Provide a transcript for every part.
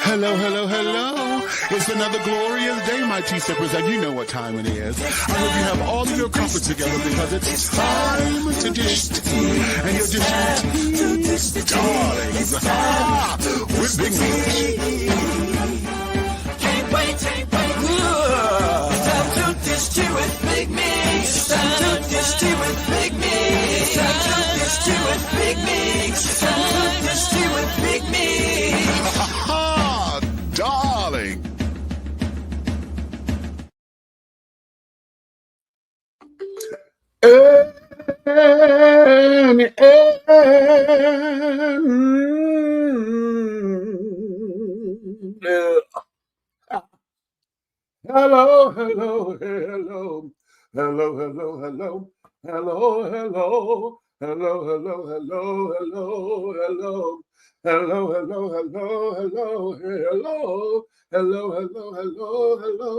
Hello, hello, hello. It's another glorious day, my tea sippers, and you know what time it is. I hope you have all of your crumpets together because it's time to dish tea. And you're dishing tea, darlings, with Big Meat. Can't wait. It's time to dish tea with Big Meat. It's time to dish tea with Big Meat. It's time to dish tea with Big Meat. It's time to dish tea with Big Meat. Darling. Hello, hello, hello. Hello, hello, hello. Hello, hello. Hello, hello, hello, hello, hello. Hello, hello, hello, hello, hello. Hello, hello, hello, hello.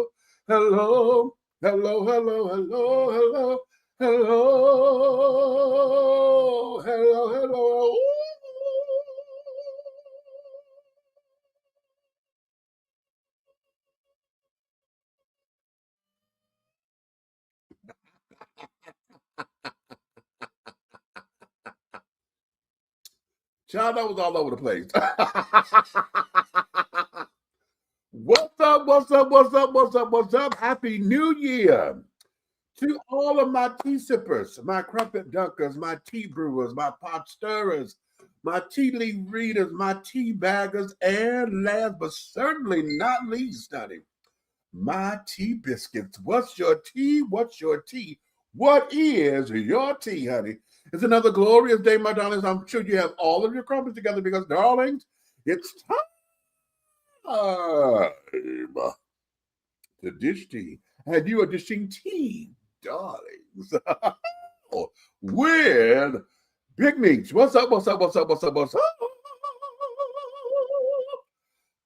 Hello. Hello, hello, hello, hello. Hello. Hello, hello. Child, that was all over the place. What's up, what's up, what's up, what's up, what's up? Happy New Year to all of my tea sippers, my crumpet dunkers, my tea brewers, my pot stirrers, my tea leaf readers, my tea baggers, and last but certainly not least, honey, my tea biscuits. What's your tea? What's your tea? What is your tea, honey? It's another glorious day, my darlings. I'm sure you have all of your crumpets together because, darlings, it's time to dish tea. And you are dishing tea, darlings, with Big Meats. What's up, what's up, what's up, what's up, what's up?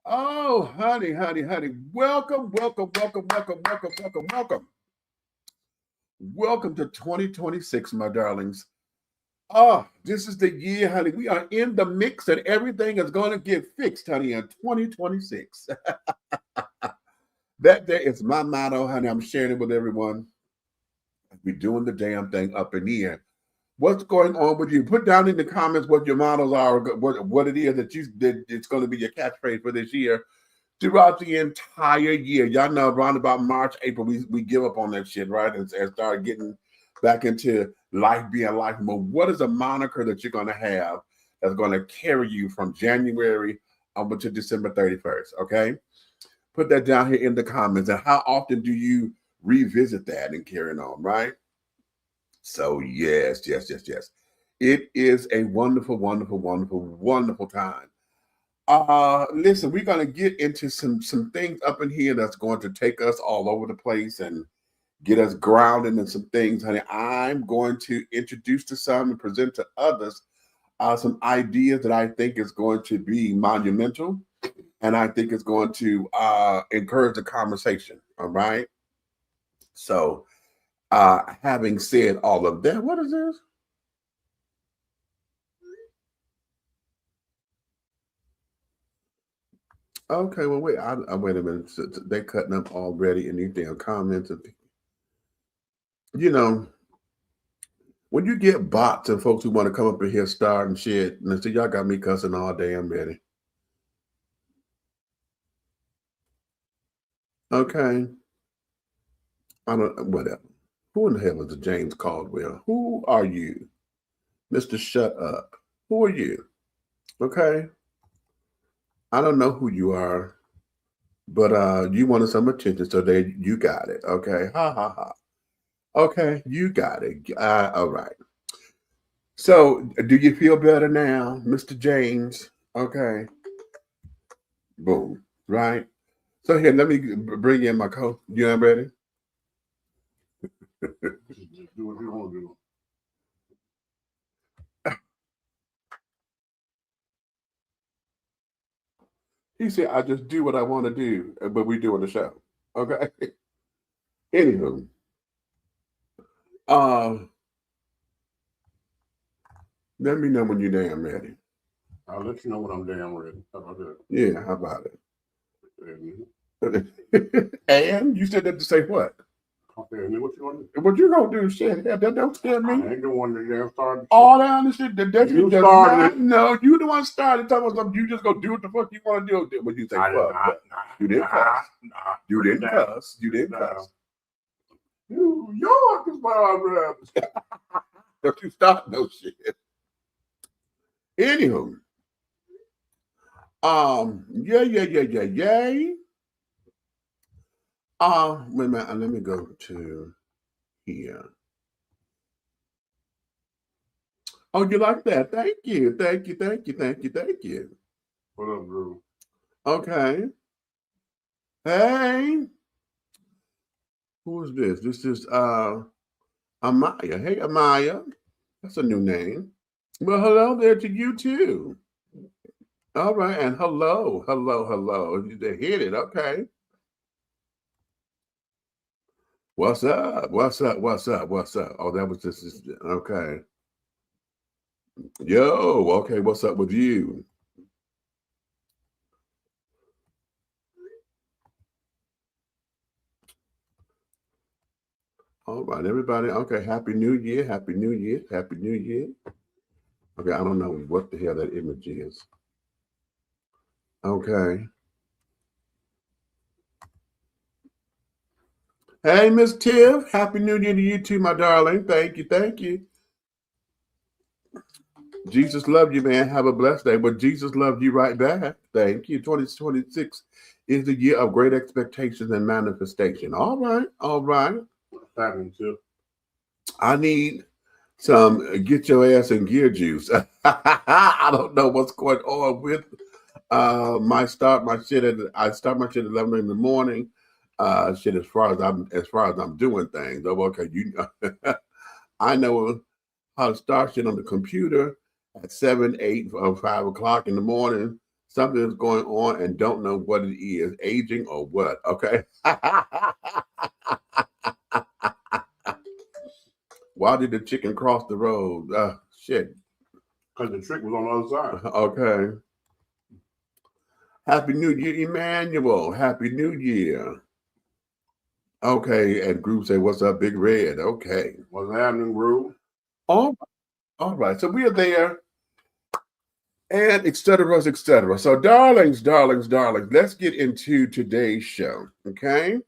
Oh, honey. Welcome. Welcome to 2026, my darlings. This is the year, honey. We are in the mix and everything is going to get fixed, honey, in 2026. That is my motto, honey. I'm sharing it with everyone. We're doing the damn thing up in here. What's going on with you? Put down in the comments what your mottos are, what it is that it's going to be your catchphrase for this year throughout the entire year. Y'all know around about March, April, we give up on that shit, right? And start getting back into life being life. But what is a moniker that you're going to have that's going to carry you from January up to December 31st, okay? Put that down here in the comments. And how often do you revisit that and carry on, right? So yes. It is a wonderful time. Listen, we're going to get into some things up in here that's going to take us all over the place and get us grounded in some things, honey. I'm going to introduce to some and present to others some ideas that I think is going to be monumental, and I think it's going to encourage the conversation. All right. So, having said all of that, what is this? Okay, well, wait. Wait a minute. So they're cutting up already in these damn comments. You know, when you get bots and folks who want to come up in here starting shit, and so y'all got me cussing all damn ready. Okay. I don't, whatever. Who in the hell is the James Caldwell? Who are you? Mr. Shut Up. Who are you? Okay. I don't know who you are, but you wanted some attention, so there you got it. Okay. Ha ha ha. Okay, you got it. All right. So, do you feel better now, Mr. James? Okay. Boom. Right. So here, let me bring in my coat. You ready? Do what you want to do. He said, I just do what I want to do, but we doing the show. Okay. Anywho. Let me know when you're damn ready. I'll let you know when I'm damn ready. How about that? Yeah, how about it? And you said that to say what? Okay, and then what you gonna do? What you gonna do? Shit, that don't scare me. I ain't the one that damn started. All that other shit, that You just started it. no, you the one started talking about something. You just go do what the fuck you want to do. What you say? Fuck. You didn't cuss. You didn't cuss. You didn't cuss. New York is where I rap. Don't you start no shit. Anywho, yay. Wait a minute. Let me go to here. Oh, you like that? Thank you. What up, Drew? Okay. Hey. Who is this? This is Amaya. Hey, Amaya. That's a new name. Well, hello there to you too. All right, and hello. They hit it. Okay. What's up? Oh, that was just okay. Yo, okay, what's up with you? All right, everybody. Okay, Happy New Year. Okay, I don't know what the hell that image is. Okay. Hey, Miss Tiff. Happy New Year to you too, my darling. Thank you. Jesus loved you, man. Have a blessed day. But Jesus loved you right back. Thank you. 2026 is the year of great expectations and manifestation. All right. What's happening, Tiff? I need some get your ass in gear juice. I don't know what's going on with I start my shit at 11 in the morning. Shit, as far as I'm doing things. Oh, okay, I know how to start shit on the computer at 7, 8, or 5 o'clock in the morning. Something is going on and don't know what it is, aging or what. Okay. Why did the chicken cross the road? Shit. Because the trick was on the other side. Okay. Happy New Year, Emmanuel. Happy New Year. Okay, and Groove say, "What's up, Big Red?" Okay. What's happening, Groove? All right. So we are there, and et cetera. So, darlings, let's get into today's show. Okay.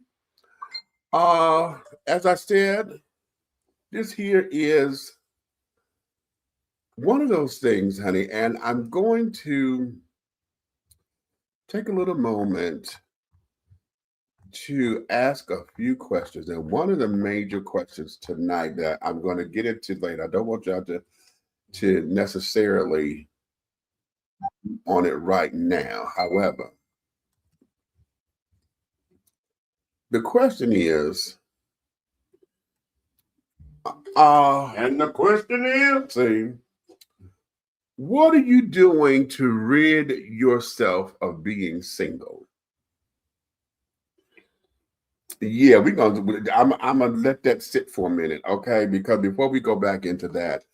As I said, this here is one of those things, honey, and I'm going to take a little moment to ask a few questions. And one of the major questions tonight that I'm going to get into later, I don't want y'all to necessarily on it right now. However, the question is, And the question is, see, what are you doing to rid yourself of being single? Yeah, I'm gonna let that sit for a minute, okay? Because before we go back into that,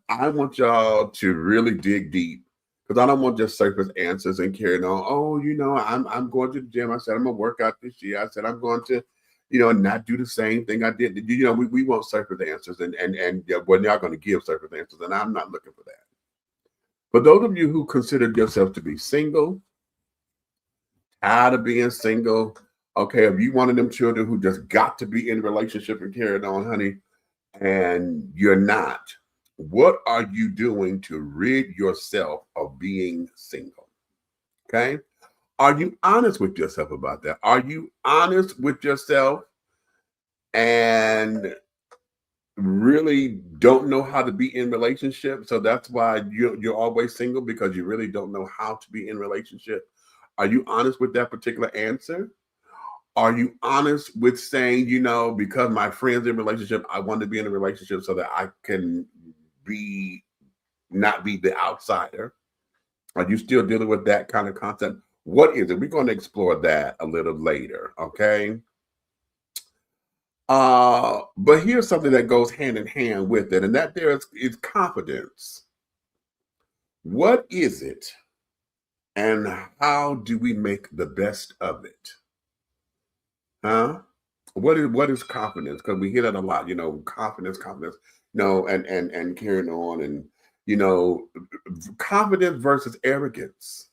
I want y'all to really dig deep, because I don't want just surface answers and carrying on. Oh, I'm going to the gym. I said I'm gonna work out this year. I said I'm going to, not do the same thing I did. We want surface answers, and we're not going to give surface answers, and I'm not looking for that. But those of you who consider yourself to be single, tired of being single, okay, if you one of them children who just got to be in a relationship and carried on, honey, and you're not, what are you doing to rid yourself of being single? Okay. Are you honest with yourself about that? Are you honest with yourself and really don't know how to be in relationship? So that's why you're always single, because you really don't know how to be in relationship. Are you honest with that particular answer? Are you honest with saying, because my friend's in a relationship, I want to be in a relationship so that I can not be the outsider? Are you still dealing with that kind of concept? What is it? We're going to explore that a little later, okay? But here's something that goes hand in hand with it, and that there is confidence. What is it, and how do we make the best of it? Huh? What is confidence? Because we hear that a lot, confidence, and carrying on, and confidence versus arrogance.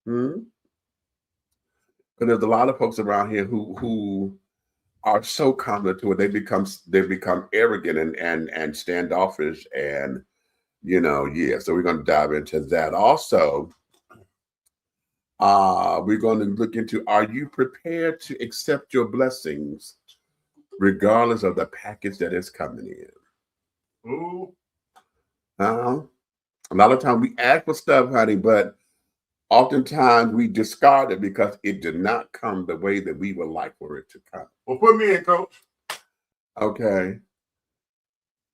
Because there's a lot of folks around here who are so confident to it they become arrogant and standoffish, and so we're going to dive into that. Also, we're going to look into, are you prepared to accept your blessings regardless of the package that is coming in? Ooh. A lot of times we ask for stuff, honey, but oftentimes we discard it because it did not come the way that we would like for it to come. Well, put me in, Coach. Okay.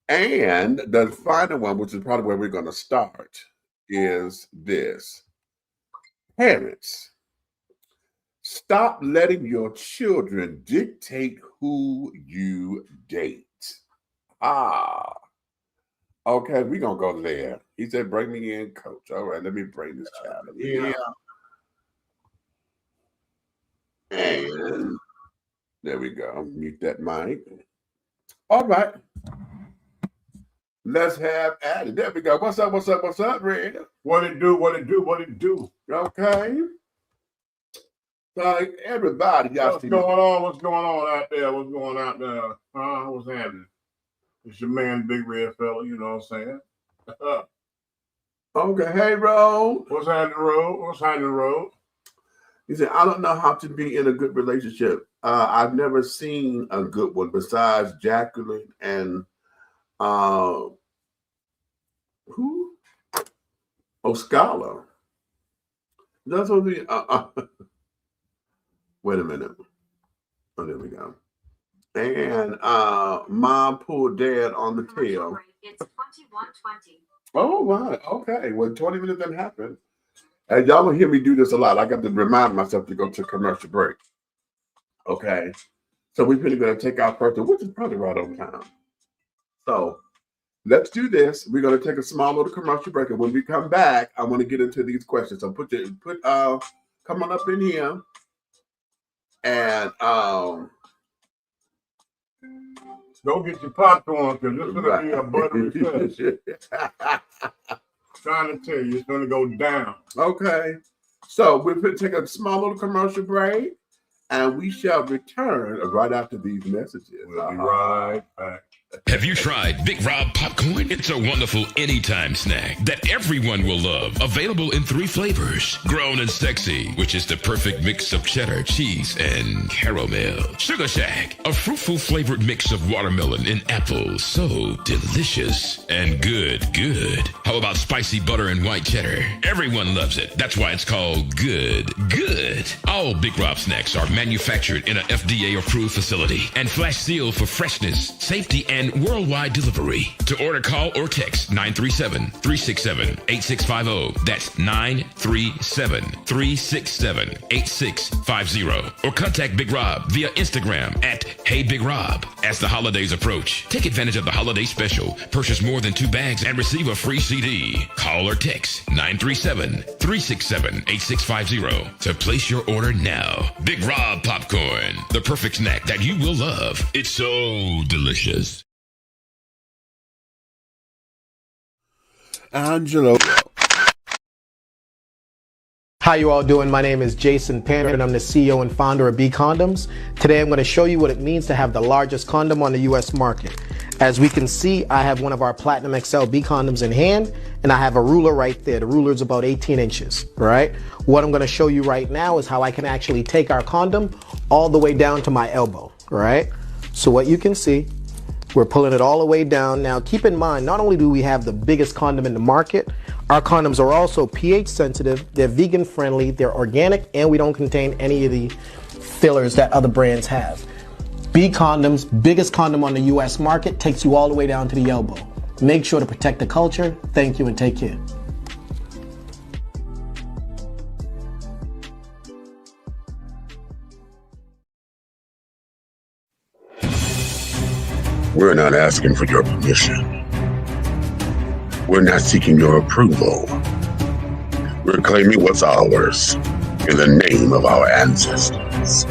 And the final one, which is probably where we're going to start, is this. Parents, stop letting your children dictate who you date. Okay, we're going to go there. He said, bring me in, Coach. All right, let me bring this child in. And there we go. Mute that mic. All right. Let's have Addie. There we go. What's up, Red? What it do? Okay. So everybody got What's going on out there? What's going out there? What's happening? It's your man, Big Red Fella, you know what I'm saying? Okay, hey, Ro. What's happening, Ro? He said, I don't know how to be in a good relationship. I've never seen a good one besides Jacqueline and who? Oscala. That's what we. Wait a minute. Oh, there we go. And mom pulled dad on the tail. It's 21:20. Oh, wow. Okay. Well, 20 minutes didn't happen. And y'all will hear me do this a lot. I got to remind myself to go to commercial break. Okay. So we're really going to take our first one, which is probably right on time. So let's do this. We're going to take a small little commercial break. And when we come back, I want to get into these questions. So come on up in here. And Go get your popcorn, because this is going to be a buttery fest. Trying to tell you, it's going to go down. Okay. So we're going to take a small little commercial break, and we shall return right after these messages. We'll be right back. Have you tried Big Rob Popcorn? It's a wonderful anytime snack that everyone will love. Available in 3 flavors. Grown and Sexy, which is the perfect mix of cheddar, cheese, and caramel. Sugar Shack, a fruitful flavored mix of watermelon and apple. So delicious and good. How about spicy butter and white cheddar? Everyone loves it. That's why it's called good. All Big Rob snacks are manufactured in an FDA-approved facility and flash sealed for freshness, safety, and worldwide delivery. To order, call or text 937-367-8650. That's 937-367-8650. Or contact Big Rob via Instagram at Hey Big Rob. As the holidays approach, take advantage of the holiday special. Purchase more than 2 bags and receive a free CD. Call or text 937-367-8650 to place your order now. Big Rob Popcorn, the perfect snack that you will love. It's so delicious. Angelo. How you all doing? My name is Jason Panner and I'm the CEO and founder of B Condoms. Today I'm going to show you what it means to have the largest condom on the US market. As we can see, I have one of our Platinum XL B condoms in hand and I have a ruler right there. The ruler is about 18 inches, right? What I'm going to show you right now is how I can actually take our condom all the way down to my elbow, right? So what you can see, we're pulling it all the way down. Now, keep in mind, not only do we have the biggest condom in the market, our condoms are also pH sensitive, they're vegan friendly, they're organic, and we don't contain any of the fillers that other brands have. B Condoms, biggest condom on the US market, takes you all the way down to the elbow. Make sure to protect the culture. Thank you and take care. We're not asking for your permission. We're not seeking your approval. We're claiming what's ours in the name of our ancestors.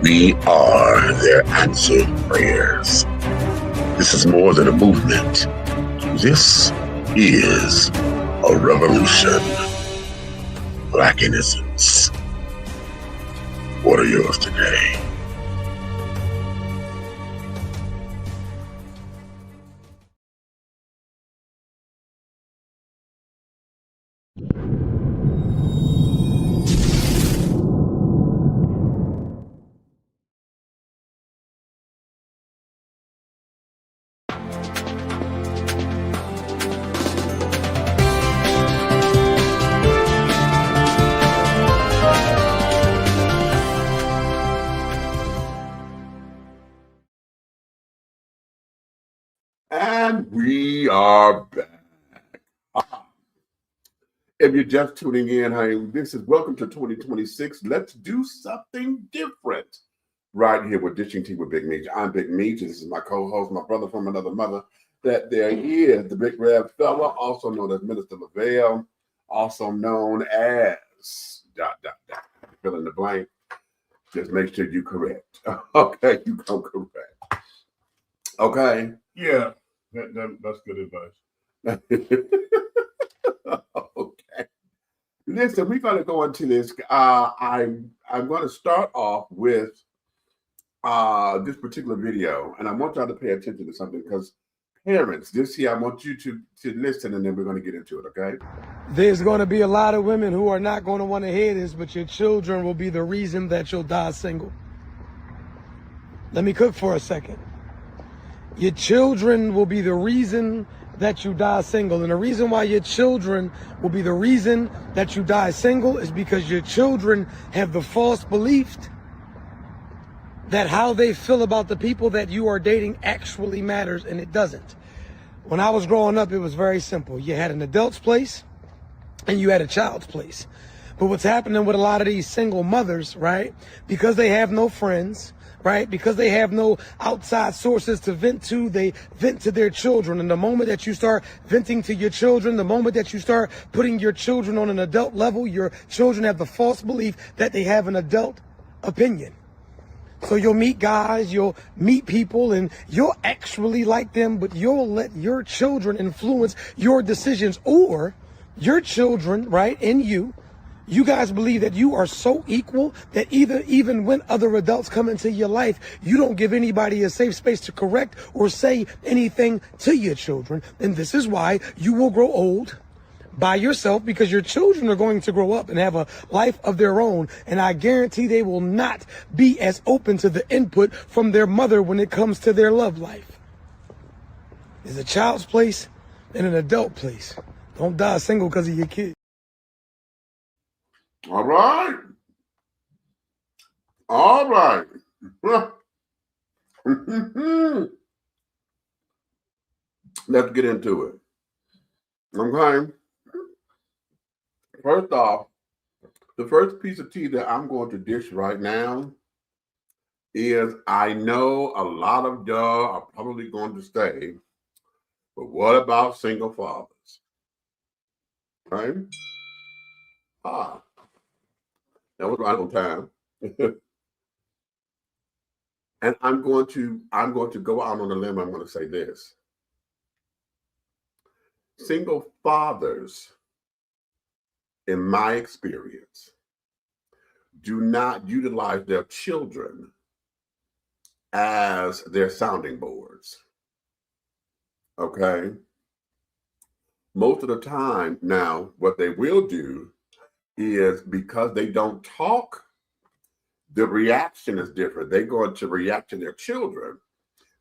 We are their answered prayers. This is more than a movement. This is a revolution. Black innocence. What are yours today? And we are back. If you're just tuning in, honey, this is welcome to 2026. Let's do something different right here with Dishing Tea with Big Meech. I'm Big Meech. This is my co-host, my brother from another mother. That there is the Big Red Fella, also known as Minister LaVelle, also known as ... Fill in the blank. Just make sure you correct. Okay, you come correct. Okay. Yeah, that's good advice. Okay. Listen, we're going to go into this. I'm going to start off with this particular video, and I want y'all to pay attention to something because parents, this here, I want you to listen, and then we're going to get into it, okay? There's going to be a lot of women who are not going to want to hear this, but your children will be the reason that you'll die single. Let me cook for a second. Your children will be the reason that you die single. And the reason why your children will be the reason that you die single is because your children have the false belief that how they feel about the people that you are dating actually matters, and it doesn't. When I was growing up, it was very simple. You had an adult's place and you had a child's place. But what's happening with a lot of these single mothers, right? Because they have no friends, right? Because they have no outside sources to vent to, they vent to their children. And the moment that you start venting to your children, the moment that you start putting your children on an adult level, your children have the false belief that they have an adult opinion. So you'll meet guys, you'll meet people, and you'll actually like them, but you'll let your children influence your decisions, or your children, right, and you guys believe that you are so equal that even when other adults come into your life, you don't give anybody a safe space to correct or say anything to your children. And this is why you will grow old by yourself, because your children are going to grow up and have a life of their own. And I guarantee they will not be as open to the input from their mother when it comes to their love life. There's a child's place and an adult place. Don't die single because of your kids. All right. All right. Let's get into it. Okay. First off, the first piece of tea that I'm going to dish right now is, I know a lot of y'all are probably going to say, but what about single fathers? Right? That was right on time. And I'm going to go out on a limb. I'm going to say this. Single fathers, in my experience, do not utilize their children as their sounding boards. Okay? Most of the time now, what they will do is, because they don't talk, the reaction is different. They're going to react to their children.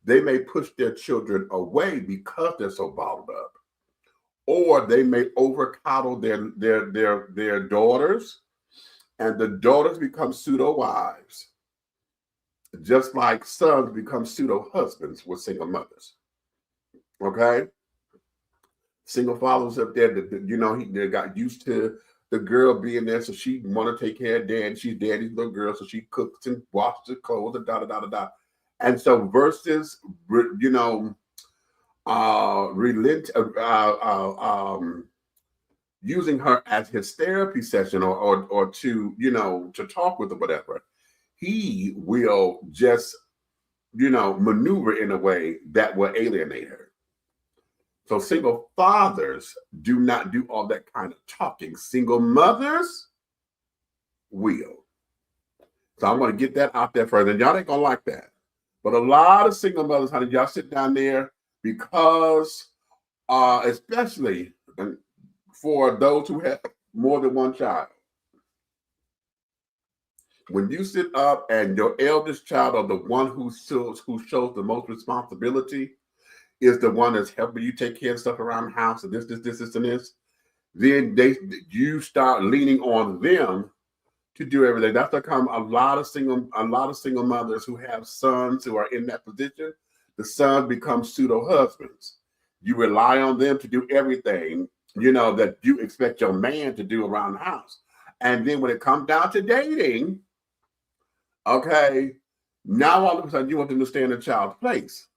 They may push their children away because they're so bottled up. Or they may over coddle their daughters, and the daughters become pseudo wives, just like sons become pseudo husbands with single mothers. Okay, single fathers up there, they got used to the girl being there, so she want to take care of dad. She's daddy's little girl, so she cooks and washes the clothes and da. And so versus using her as his therapy session or to talk with or whatever, he will just, maneuver in a way that will alienate her. So single fathers do not do all that kind of talking. Single mothers will. So I want to get that out there further. And y'all ain't going to like that. But a lot of single mothers, honey, y'all sit down there because, especially for those who have more than one child, when you sit up and your eldest child or the one who shows the most responsibility is the one that's helping you take care of stuff around the house and this, and this, then you start leaning on them to do everything. That's become a lot of single mothers who have sons who are in that position. The sons become pseudo husbands. You rely on them to do everything, that you expect your man to do around the house. And then when it comes down to dating, okay, now all of a sudden you want them to stay in the child's place,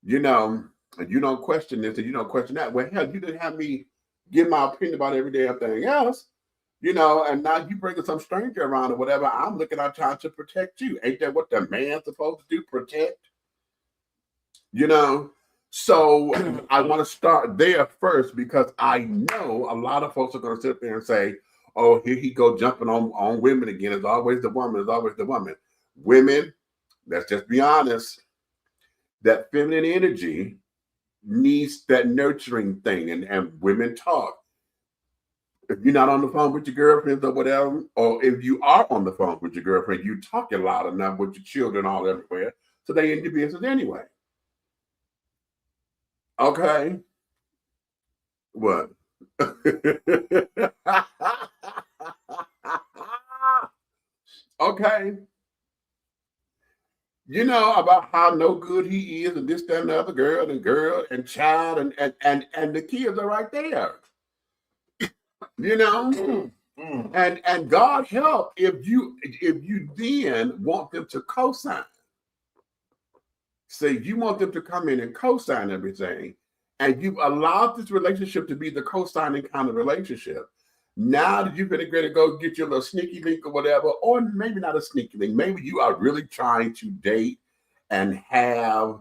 and you don't question this and you don't question that. Well, hell, you didn't have me give my opinion about every day everything else. And now you bring some stranger around or whatever. I'm looking at trying to protect you. Ain't that what the man's supposed to do? Protect? So I want to start there first because I know a lot of folks are going to sit there and say, oh, here he go jumping on women again. It's always the woman. It's always the woman. Women, let's just be honest. That feminine energy needs that nurturing thing. And women talk. If you're not on the phone with your girlfriends or whatever, or if you are on the phone with your girlfriend, you talking loud enough with your children all everywhere, so they in your business anyway. Okay. What? Okay. About how no good he is and this, that, and the other girl and child and the kids are right there. And God help if you then want them to co-sign. Say you want them to come in and co-sign everything, and you've allowed this relationship to be the co-signing kind of relationship. Now that you've been agreed to go get your little sneaky link or whatever, or maybe not a sneaky link, maybe you are really trying to date and have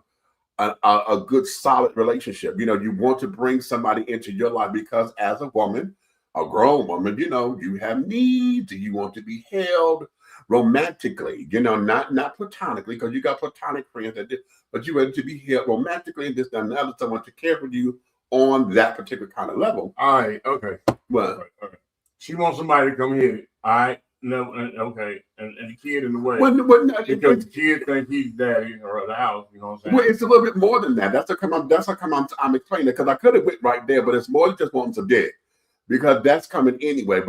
a good solid relationship. You want to bring somebody into your life because as a woman, a grown woman, you have needs. You want to be held romantically, not platonically, because you got platonic friends that did, but you want to be held romantically and this, that, and the other, someone to care for you on that particular kind of level. All right, okay. Well, okay. She wants somebody to come here. All right, no, okay, and the kid in the way. Because the kid think he's daddy or the house, you know what I'm saying? Well, it's a little bit more than that. That's how come I'm explaining it, because I could have went right there, but it's more than just wanting some dick. Because that's coming anyway,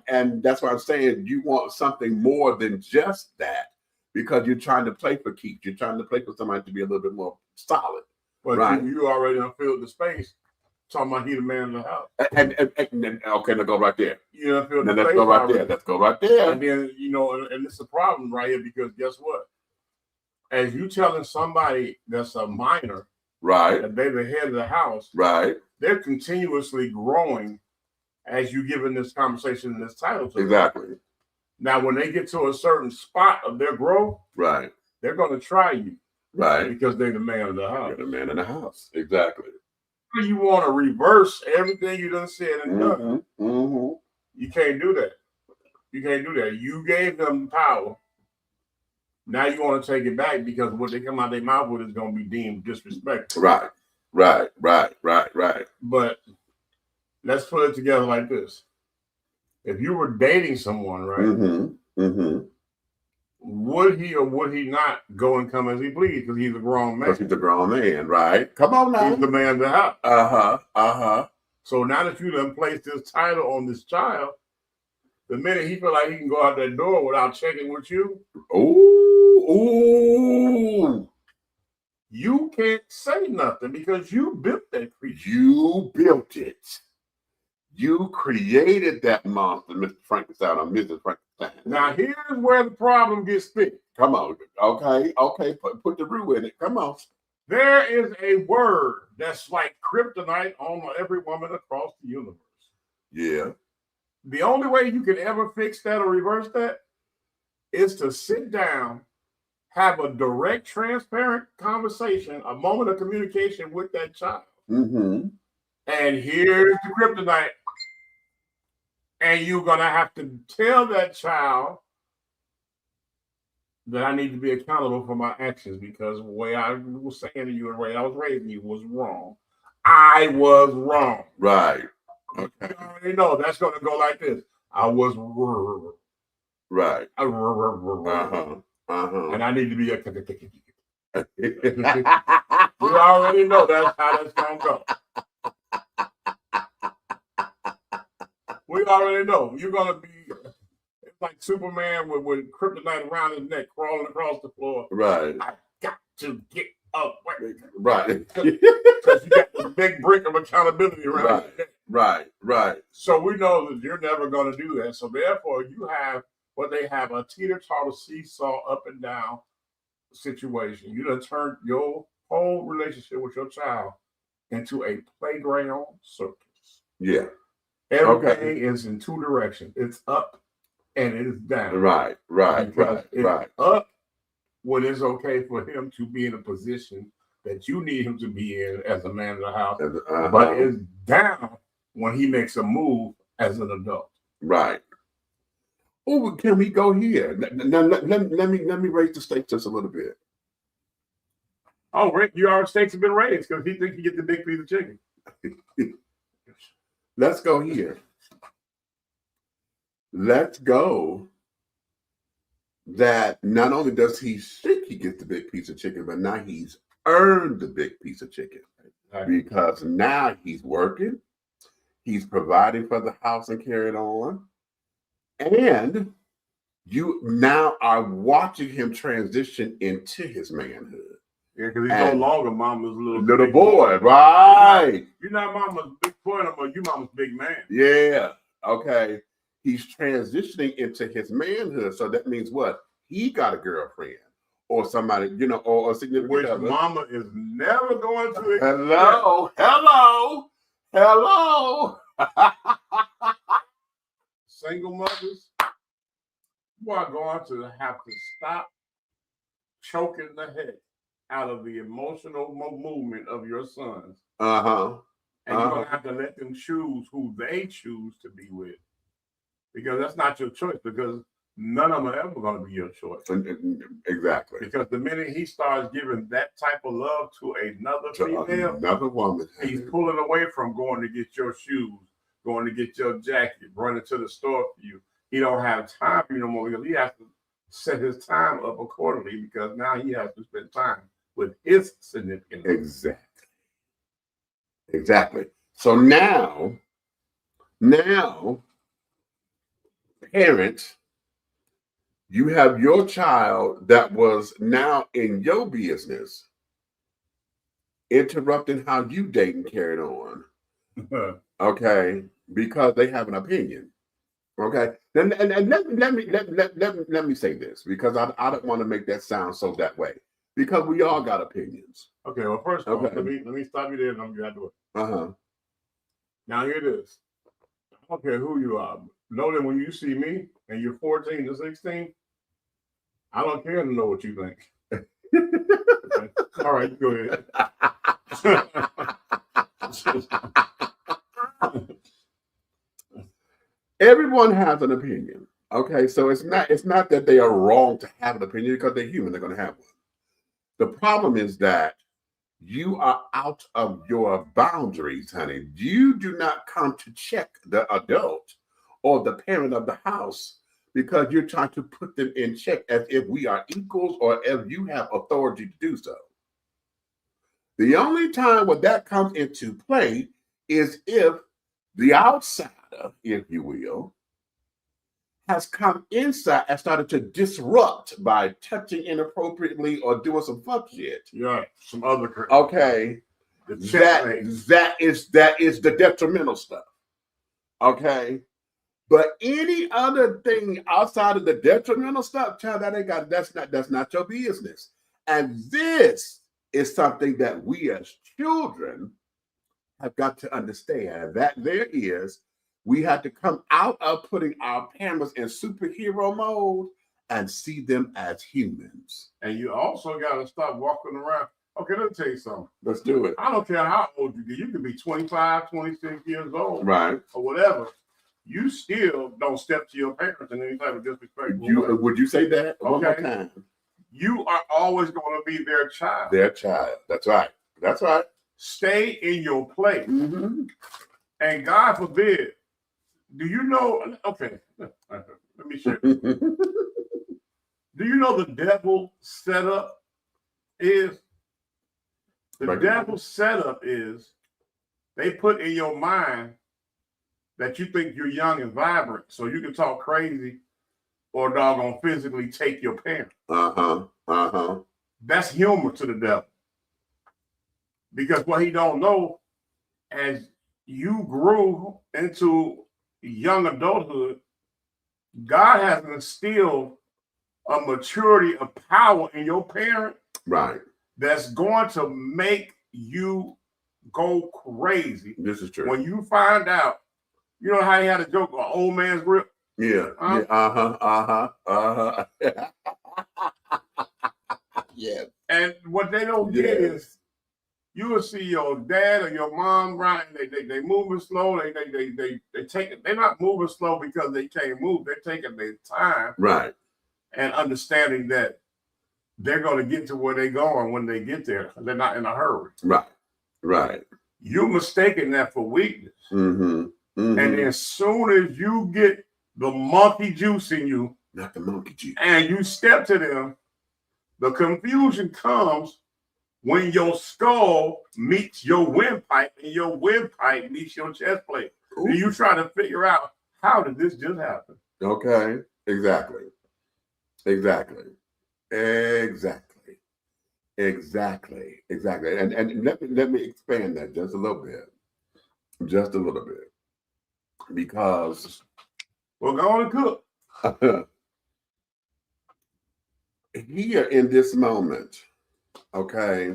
and that's why I'm saying you want something more than just that, because you're trying to play for keeps. You're trying to play for somebody to be a little bit more solid. But right? you already done filled the space. Talking about he the man in the house. And okay, now go right there. You done filled now the let's space go right already. there. Let's go right there. And then and it's a problem right here because guess what? As you telling somebody that's a minor, right, that they the head of the house, right, they're continuously growing. As you giving this conversation and this title to exactly. Them. Now, when they get to a certain spot of their growth, right, they're going to try you, right, because they're the man of the house. You're the man in the house, exactly. You want to reverse everything you done said and done. Mm-hmm. You can't do that. You can't do that. You gave them power. Now you want to take it back because what they come out their mouth with is going to be deemed disrespectful. Right. But let's put it together like this. If you were dating someone, right, would he or would he not go and come as he pleased because he's a grown man? Because he's a grown man, right? Come on now. He's the man of the house. So now that you done placed this title on this child, the minute he feel like he can go out that door without checking with you, you can't say nothing because you built that creature. You built it. You created that monster, Mr. Frankenstein or Mrs. Frankenstein. Now here's where the problem gets fixed. Come on. Okay. Put the roux in it. Come on. There is a word that's like kryptonite on every woman across the universe. Yeah. The only way you can ever fix that or reverse that is to sit down, have a direct, transparent conversation, a moment of communication with that child. Mm-hmm. And here's the kryptonite. And you're going to have to tell that child that I need to be accountable for my actions because the way I was saying to you and the way I was raising you was wrong. I was wrong. Right. Okay. You already know that's going to go like this. I was right. And I need to be a. We already know that's how that's going to go. We already know you're going to be. It's like Superman with kryptonite around his neck, crawling across the floor. Right. I got to get away. Right. Because you got the big brick of accountability around your neck. Right. So we know that you're never going to do that. So therefore, you have what they have a teeter-totter seesaw up and down situation. You done turned your whole relationship with your child into a playground circus. Yeah. Everything is in two directions. It's up and it is down. Right. It's up when it's okay for him to be in a position that you need him to be in as a man of the house. But it's down when he makes a move as an adult. Right. Oh, can we go here? Now, let me raise the stakes just a little bit. Oh, Rick, your stakes have been raised because he thinks he gets the big piece of chicken. Let's go here. Let's go that not only does he think he gets the big piece of chicken, but now he's earned the big piece of chicken. Because now he's working, he's providing for the house and carrying on, and you now are watching him transition into his manhood. Yeah, because he's no longer mama's little boy, right? You're not mama's big boy no more. You mama's big man. Yeah. Okay. He's transitioning into his manhood. So that means what? He got a girlfriend or somebody, or a significant other. Which mama is never going to accept. Hello. Single mothers, you are going to have to stop choking the head out of the emotional movement of your sons. And you're going to have to let them choose who they choose to be with. Because that's not your choice, because none of them are ever going to be your choice. Exactly. Because the minute he starts giving that type of love to another female, another woman, he's pulling away from going to get your shoes, going to get your jacket, running to the store for you. He don't have time for you no more because he has to set his time up accordingly because now he has to spend time with his significant other. Exactly. So now, parents, you have your child that was now in your business, interrupting how you date and carried on. Okay, because they have an opinion. Okay, and let me say this because I don't want to make that sound so that way because we all got opinions. Okay, well, first of all, let me stop you there and I'm going to do it. Now here it is. I don't care who you are. Know that when you see me and you're 14 to 16, I don't care to know what you think. Okay. All right, go ahead. Everyone has an opinion. Okay, so it's not that they are wrong to have an opinion because they're human, they're going to have one. The problem is that you are out of your boundaries, honey. You do not come to check the adult or the parent of the house because you're trying to put them in check as if we are equals or if you have authority to do so. The only time where that comes into play is if the outsider, if you will, has come inside and started to disrupt by touching inappropriately or doing some fuck shit. Yeah, some other crap. Okay. That is the detrimental stuff. Okay. But any other thing outside of the detrimental stuff, child, that's not your business. And this is something that we as children have got to understand that we have to come out of putting our parents in superhero mode and see them as humans. And you also got to stop walking around. Okay, let me tell you something. Let's do it. I don't care how old you get. You could be 25, 26 years old. Right. Or whatever. You still don't step to your parents in any type of disrespectful way. Would you say that one more Okay. time? You are always going to be their child. Their child. That's right. That's right. Stay in your place. Mm-hmm. And God forbid, do you know? Okay, let me share. Do you know the devil setup is? The Right. devil's setup is they put in your mind that you think you're young and vibrant, so you can talk crazy or doggone physically take your parent. That's humor to the devil. Because what he don't know, as you grew into young adulthood, God has instilled a maturity of power in your parent. Right. That's going to make you go crazy. This is true. When you find out, you know how he had a joke, an old man's grip? Yeah. Yeah. And what they don't get is you will see your dad or your mom riding, they moving slow, they take it, they're not moving slow because they can't move, they're taking their time. Right. And understanding that they're going to get to where they're going when they get there. They're not in a hurry. Right. Right. You're mistaking that for weakness. Mm-hmm. Mm-hmm. And as soon as you get the monkey juice in you, not the monkey juice, and you step to them, the confusion comes when your skull meets your windpipe and your windpipe meets your chest plate. And you try to figure out, how did this just happen? Okay. Exactly. Exactly. Exactly. Exactly. Exactly. And let me expand that just a little bit. Just a little bit. Because we're going to cook. Here in this moment, okay,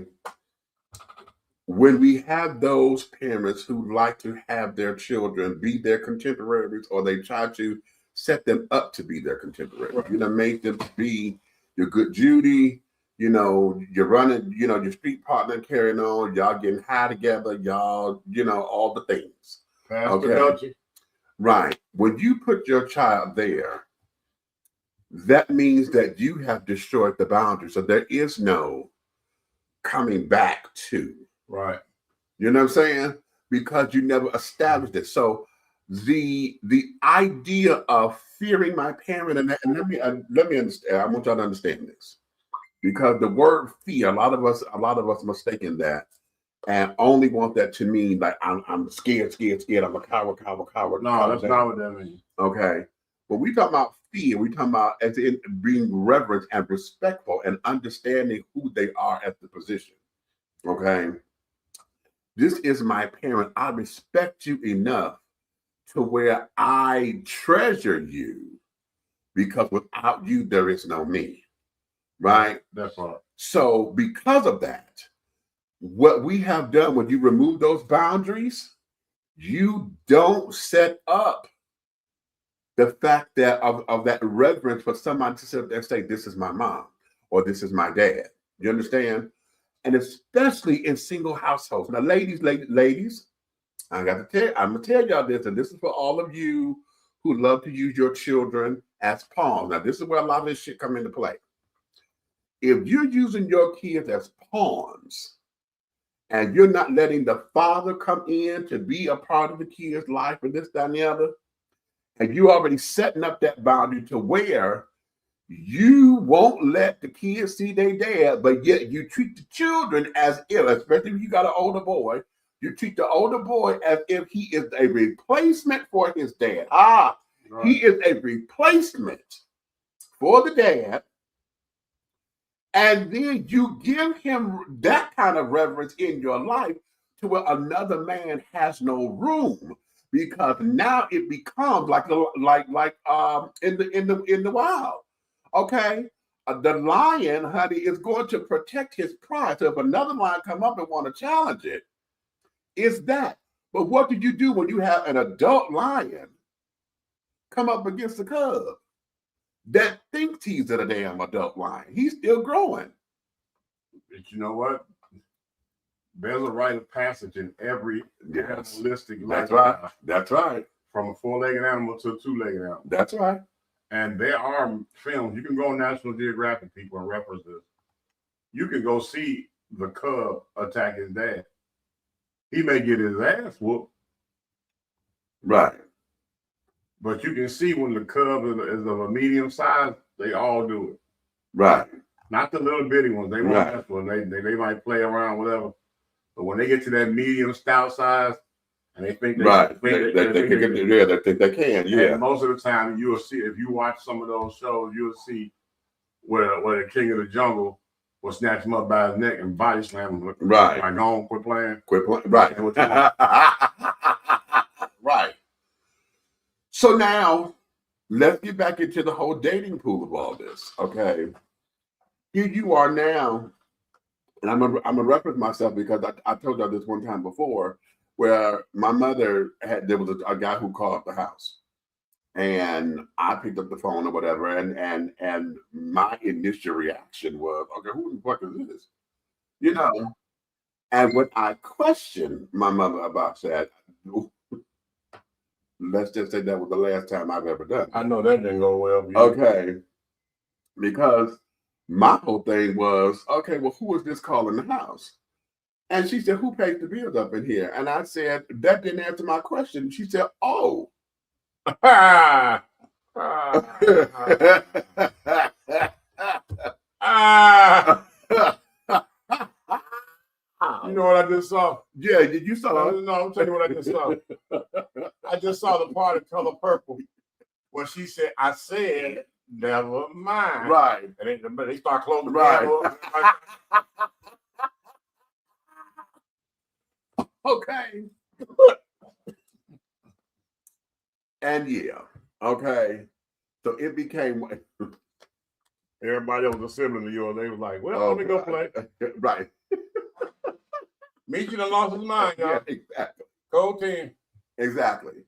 when we have those parents who like to have their children be their contemporaries, or they try to set them up to be their contemporaries, right. You know, make them be your good Judy, you know, you're running, you know, your street partner carrying on, y'all getting high together, y'all, you know, all the things. Okay. Right. When you put your child there, that means that you have destroyed the boundary. So there is no coming back to. Right. You know what I'm saying? Because you never established it. So the idea of fearing my parent, and let me understand. I want y'all to understand this, because the word fear, a lot of us mistaken that and only want that to mean like I'm scared. I'm a coward. No, that's not what that means. Okay. When we talk about fear, we talk about as in being reverent and respectful and understanding who they are at the position. Okay. This is my parent. I respect you enough to where I treasure you, because without you, there is no me. Right? That's right. So because of that, what we have done, when you remove those boundaries, you don't set up the fact that of that reverence for somebody to sit there and say, this is my mom or this is my dad. You understand? And especially in single households. Now, ladies, I'm gonna tell y'all this, and this is for all of you who love to use your children as pawns. Now, this is where a lot of this shit come into play. If you're using your kids as pawns and you're not letting the father come in to be a part of the kid's life and this, that, and the other, and you already setting up that boundary to where you won't let the kids see their dad, but yet you treat the children as if, especially if you got an older boy, you treat the older boy as if he is a replacement for his dad. Right. He is a replacement for the dad. And then you give him that kind of reverence in your life to where another man has no room, because now it becomes like in the wild. Okay, the lion, honey, is going to protect his pride. So if another lion come up and want to challenge it, it's that. But what do you do when you have an adult lion come up against the cub? that thinks he's in a damn adult line. He's still growing. But you know what? There's a rite of passage in every animalistic That's lifestyle. right. That's right. From a four-legged animal to a two-legged animal. That's right. And there are films. You can go on National Geographic, people, and reference this. You can go see the cub attack his dad. He may get his ass whooped. Right. But you can see when the cub is of a medium size, they all do it. Right. Not the little bitty ones. They won't Right. mess with them. They might play around, whatever. But when they get to that medium stout size, and they think they Right. think They think they can. Yeah. And most of the time, you will see, if you watch some of those shows, you'll see where the king of the jungle will snatch him up by his neck and body slam him. Right. Like, go on, quit playing. Quit playing. Right. Right. So now, let's get back into the whole dating pool of all this. Okay. Here you are now, and I'm gonna reference myself because I told y'all this one time before, where my mother there was a guy who called up the house, and I picked up the phone or whatever, and my initial reaction was, okay, who the fuck is this? You know, and when I questioned my mother about that, let's just say that was the last time I've ever done it. I know that didn't go well for you. Okay, because my whole thing was, okay, well, who is this calling the house? And she said, who pays the bills up in here? And I said, that didn't answer my question. She said, oh. You know what I just saw? Yeah, did you saw it? No, I'm telling you what I just saw. I just saw the part of Color Purple where she said, I said, never mind. Right. And they start closing the Right. door. Okay. And yeah, okay. So it became Everybody else was assembling to you, and they was like, well, let me go play. Right. Meet you done lost his mind, y'all. Yeah, exactly. Go team. Exactly.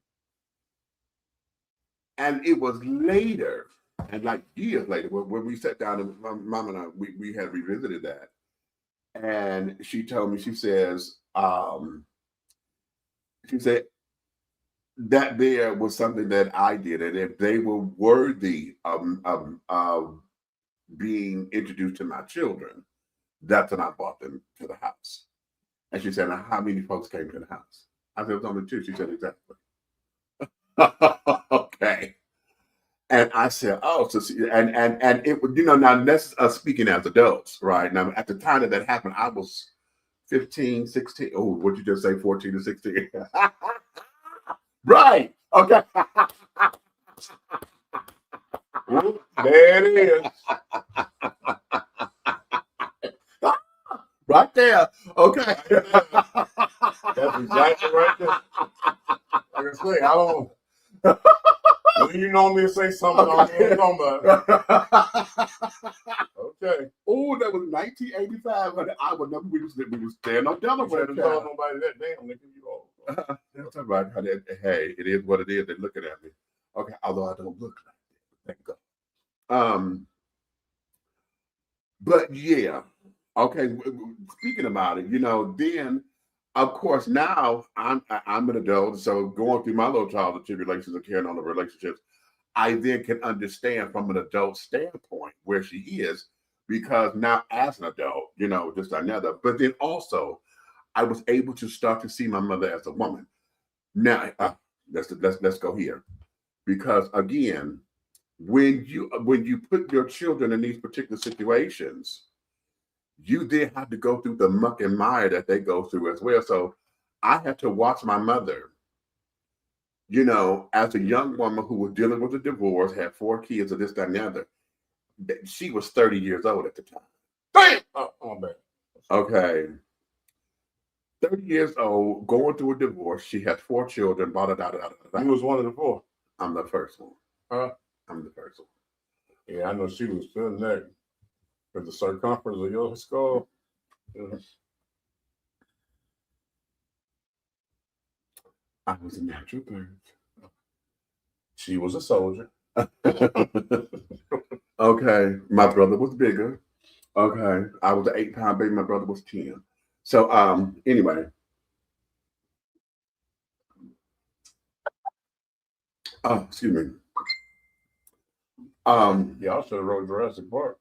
And it was later, and like years later, when we sat down and Mom and I, we had revisited that. And she told me, she said, that there was something that I did, and if they were worthy of being introduced to my children, that's when I brought them to the house. And she said, now, how many folks came to the house? I said, it was only two. She said, exactly. Okay. And I said, oh, so and it would, now that's us speaking as adults, right? Now, at the time that happened, I was 15, 16. Oh, what'd you just say, 14 to 16? Right. Okay. There it is. Right there. Okay. That's exactly right there. Like I say, I don't. When you know me to say something, Okay. I don't know about. Okay. Oh, that was 1985. And I would never. We was staying on Delaware. Don't tell nobody that damn nigga you old. That's all right. Hey, it is what it is. They're looking at me. Okay, although I don't look like that. Thank God. But yeah. Okay. Speaking about it, then of course now I'm an adult, so going through my little trials and tribulations and carrying on the relationships, I then can understand from an adult standpoint where she is, because now as an adult, just another. But then also, I was able to start to see my mother as a woman. Now, let's go here, because again, when you put your children in these particular situations, you then have to go through the muck and mire that they go through as well. So I had to watch my mother, as a young woman who was dealing with a divorce, had 4 kids, or this, that, and the other. She was 30 years old at the time. Damn! Oh, man. Okay. 30 years old, going through a divorce. She had 4 children. Blah, blah, blah, blah, blah. You was one of the 4. I'm the first one. Huh? I'm the first one. Yeah, I know she was feeling that. With the circumference of your skull. I was a natural birth. She was a soldier. Okay, my brother was bigger. Okay, I was an 8-pound baby. My brother was 10. So, anyway, oh, excuse me. Yeah, I should have wrote Jurassic Park.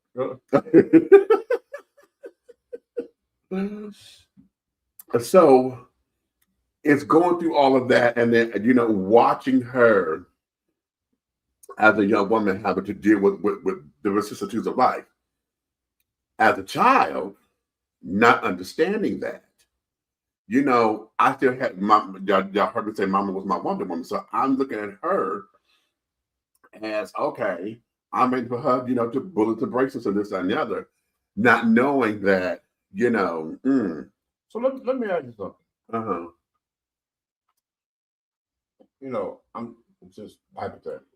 So it's going through all of that, and then watching her as a young woman having to deal with the vicissitudes of life. As a child, not understanding that. I still had y'all heard me say Mama was my Wonder Woman. So I'm looking at her as, okay, I'm ready for her, to bullet the braces and this and the other, not knowing that, So let me ask you something. uh-huh. I'm just hypothetical.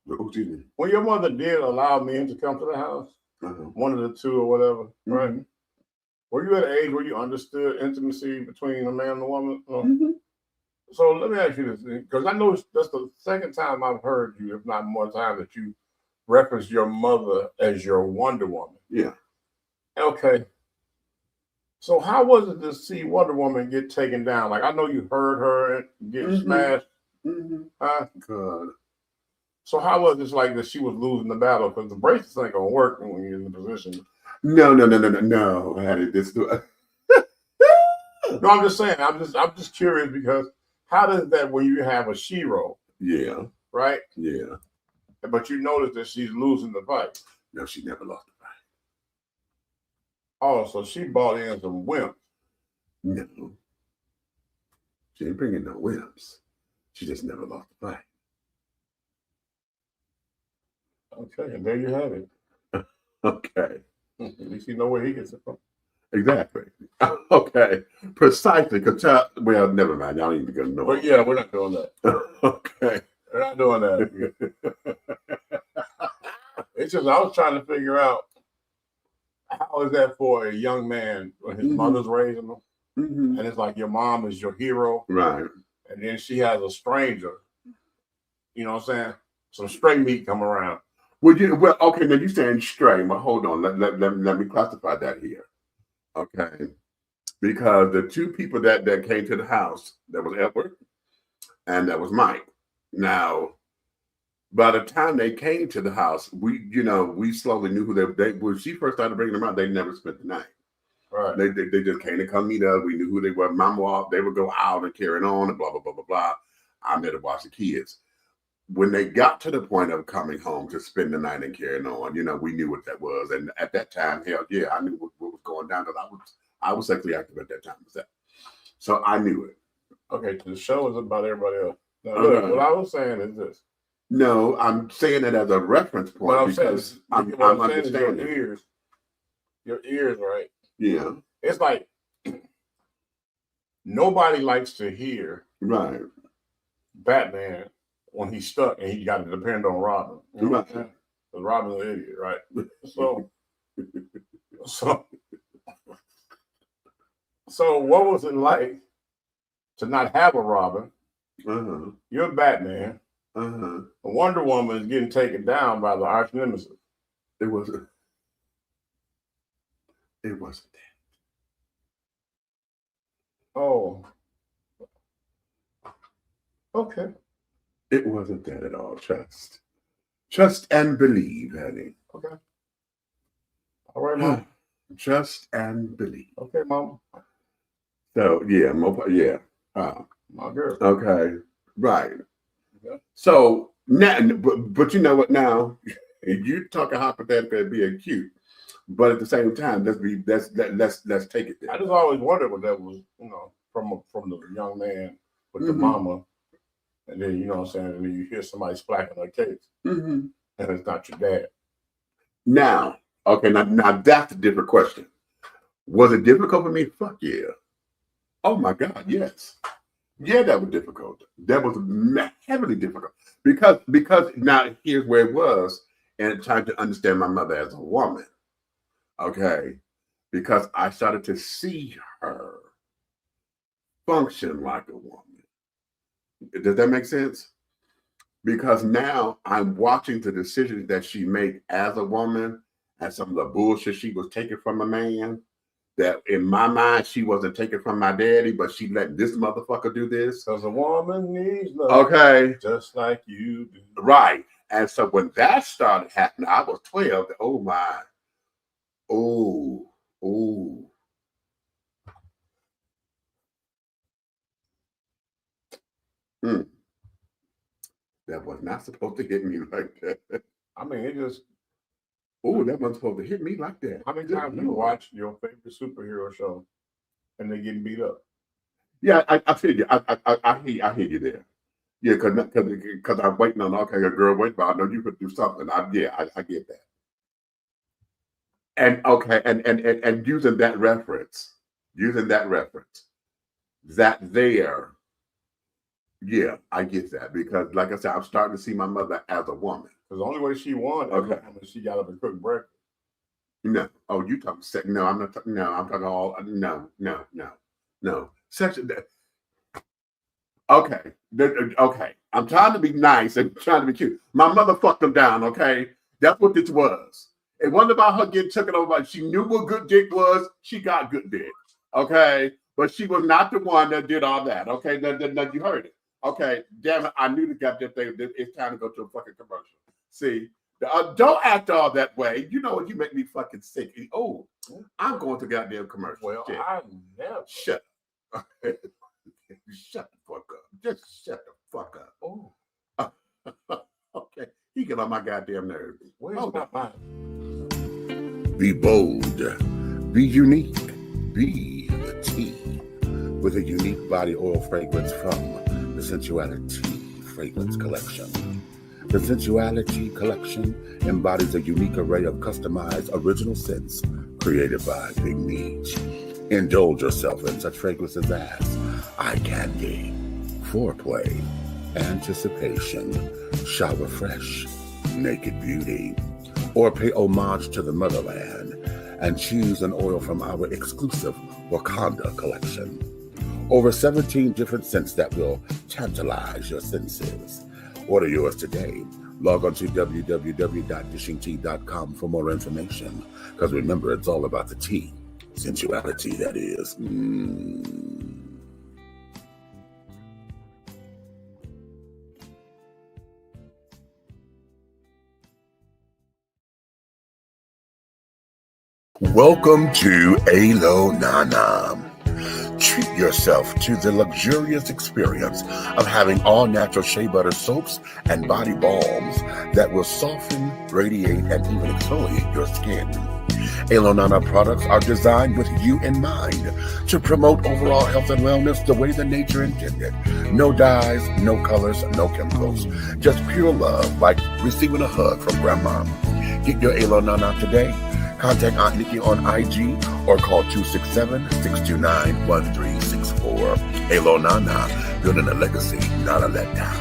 Excuse me. When your mother did allow men to come to the house, one of the two or whatever, right? Were you at an age where you understood intimacy between a man and a woman? So let me ask you this, because I know that's the second time I've heard you, if not more time, that you reference your mother as your Wonder Woman. Yeah. Okay. So how was it to see Wonder Woman get taken down? Like, I know you heard her get smashed. God. So how was it like that she was losing the battle? Because the braces ain't gonna work when you're in the position. No. No, I'm just saying. I'm just curious because how does that when you have a She-Ra? Yeah. Right. Yeah. But you notice that she's losing the fight. No, she never lost the fight. Oh, so she bought in some wimps. No. She didn't bring in no wimps. She just never lost the fight. Okay, and there you have it. Okay. At least you know where he gets it from. Exactly. Okay. Precisely. Well, never mind. Y'all need to go know. But yeah, we're not doing that. Okay. We're not doing that. It's just I was trying to figure out how is that for a young man when his mother's raising him, and it's like your mom is your hero, right? And then she has a stranger. You know what I'm saying? Some stray meat come around. Well, okay. Now you're saying stray, but hold on. Let me classify that here. Okay, because the two people that came to the house, that was Edward and that was Mike. Now, by the time they came to the house, we slowly knew who they when she first started bringing them out, they never spent the night. Right. They just came to come meet us. We knew who they were. Mama, they would go out and carry on and blah, blah, blah, blah, blah. I'm there to watch the kids. When they got to the point of coming home to spend the night and carrying on, we knew what that was. And at that time, hell yeah, I knew what was going down because I was sexually active at that time. So I knew it. Okay, the show is about everybody else. Now, look, what I was saying is this. No, I'm saying it as a reference point because I'm understanding. Your ears, right? Yeah. It's like nobody likes to hear Batman when he's stuck and he got to depend on Robin. You know what I'm saying? Because Robin's an idiot, right? So what was it like to not have a Robin? You're Batman. Wonder Woman is getting taken down by the arch nemesis. It wasn't that. Oh. Okay. It wasn't that at all. Trust and believe, honey. Okay. All right, Mom. Trust and believe. Okay, Mom. So yeah, my girl. Okay, right. Okay. So now, but you know what? Now you talking hypothetically being cute, but at the same time, let's take it there. I just always wondered what that was, from the young man with the mama. And then, you know what I'm saying, and then you hear somebody splacking her cakes, and it's not your dad. Now, okay, now that's a different question. Was it difficult for me? Fuck yeah. Oh my God, yes. Yeah, that was difficult. That was heavily difficult. Because now here's where it was, and trying to understand my mother as a woman. Okay. Because I started to see her function like a woman. Does that make sense? because now I'm watching the decisions that she made as a woman and some of the bullshit she was taking from a man. That in my mind, she wasn't taking from my daddy, but she let this motherfucker do this. Because a woman needs love. Okay. Just like you do. Right. And so when that started happening, I was 12. Oh my. Oh. That was not supposed to hit me like that. I mean, it just. Oh, that wasn't supposed to hit me like that. How many times you watch your favorite superhero show and they getting beat up? Yeah, I feel you. I hear you there. Yeah, because I'm waiting on, okay, a girl, wait, but I know you could do something. I get that. And okay, and using that reference, that there, yeah, I get that. Because like I said, I'm starting to see my mother as a woman. Because the only way she won is she got up and cooked breakfast. No. Oh, you talking sex? No, I'm not talking. No, I'm talking all. No. Sex. Okay. Okay. I'm trying to be nice and trying to be cute. My mother fucked them down. Okay. That's what this was. It wasn't about her getting taken over. She knew what good dick was. She got good dick. Okay. But she was not the one that did all that. Okay. No, you heard it. Okay. Damn it. I knew the goddamn thing. It's time to go to a fucking commercial. See, don't act all that way. You know what? You make me fucking sick. Oh, I'm going to goddamn commercial. Well, shit. I never. Shut up. Shut the fuck up. Just shut the fuck up. Oh. Okay. He get on my goddamn nerves. Where's my mind? Be bold. Be unique. Be the tea. With a unique body oil fragrance from the Sensuality Fragrance Collection. The Sensuality Collection embodies a unique array of customized original scents created by Big Meech. Indulge yourself in such fragrances as eye candy, foreplay, anticipation, shower fresh, naked beauty, or pay homage to the motherland and choose an oil from our exclusive Wakanda collection. Over 17 different scents that will tantalize your senses. Order yours today. Log on to www.dishingtea.com for more information. Because remember, it's all about the tea. Sensuality, that is. Welcome to Alo Nana. Treat yourself to the luxurious experience of having all natural shea butter soaps and body balms that will soften, radiate, and even exfoliate your skin. Alo Nana products are designed with you in mind to promote overall health and wellness the way the nature intended. No dyes, no colors, no chemicals. Just pure love, like receiving a hug from grandma. Get your Alo Nana today. Contact Aunt Nikki on IG or call 267-629-1364. Alo Nana, building a legacy, not a letdown.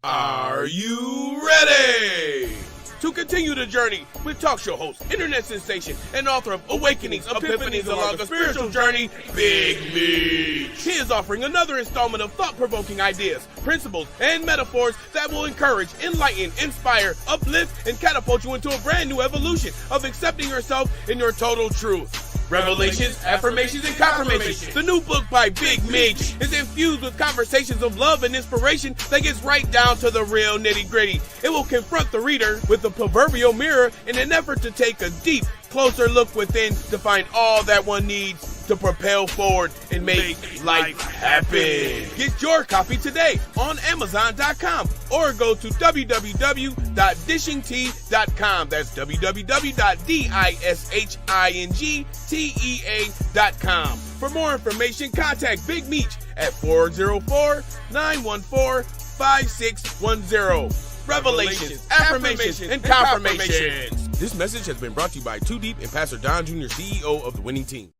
Are you ready to continue the journey with talk show host, internet sensation, and author of Awakenings, Epiphanies Along a Spiritual Journey, Big Meech? He is offering another installment of thought-provoking ideas, principles, and metaphors that will encourage, enlighten, inspire, uplift, and catapult you into a brand new evolution of accepting yourself in your total truth. Revelations, affirmations, and confirmations. The new book by Big Meech is infused with conversations of love and inspiration that gets right down to the real nitty-gritty. It will confront the reader with the proverbial mirror in an effort to take a deep, closer look within to find all that one needs to propel forward and make life happen. Get your copy today on Amazon.com or go to www.dishingtea.com. That's www.dishingtea.com. For more information, contact Big Meech at 404-914-5610. Revelations, affirmations, and confirmations. This message has been brought to you by Too Deep and Pastor Don Jr., CEO of the Winning Team.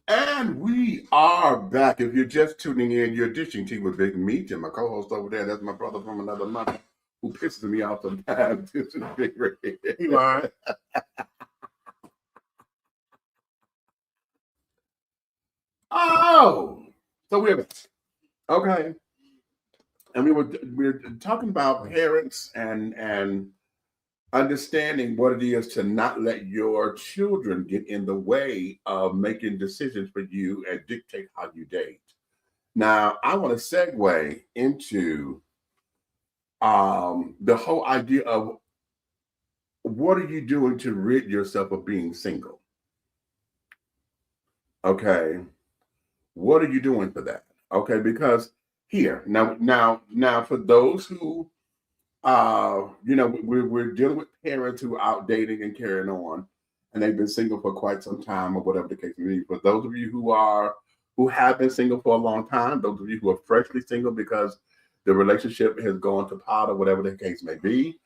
And we are back. If you're just tuning in, you're dishing tea with Big Meat, and my co-host over there, that's my brother from another mother who pisses me off sometimes. This is Big Red. He lying. Oh, so we're back. Okay. And we're talking about parents and understanding what it is to not let your children get in the way of making decisions for you and dictate how you date. Now, I want to segue into the whole idea of what are you doing to rid yourself of being single? Okay. What are you doing for that? Okay, because here, now for those who we're dealing with parents who are out dating and carrying on, and they've been single for quite some time, or whatever the case may be. For those of you who have been single for a long time, those of you who are freshly single because the relationship has gone to pot, or whatever the case may be,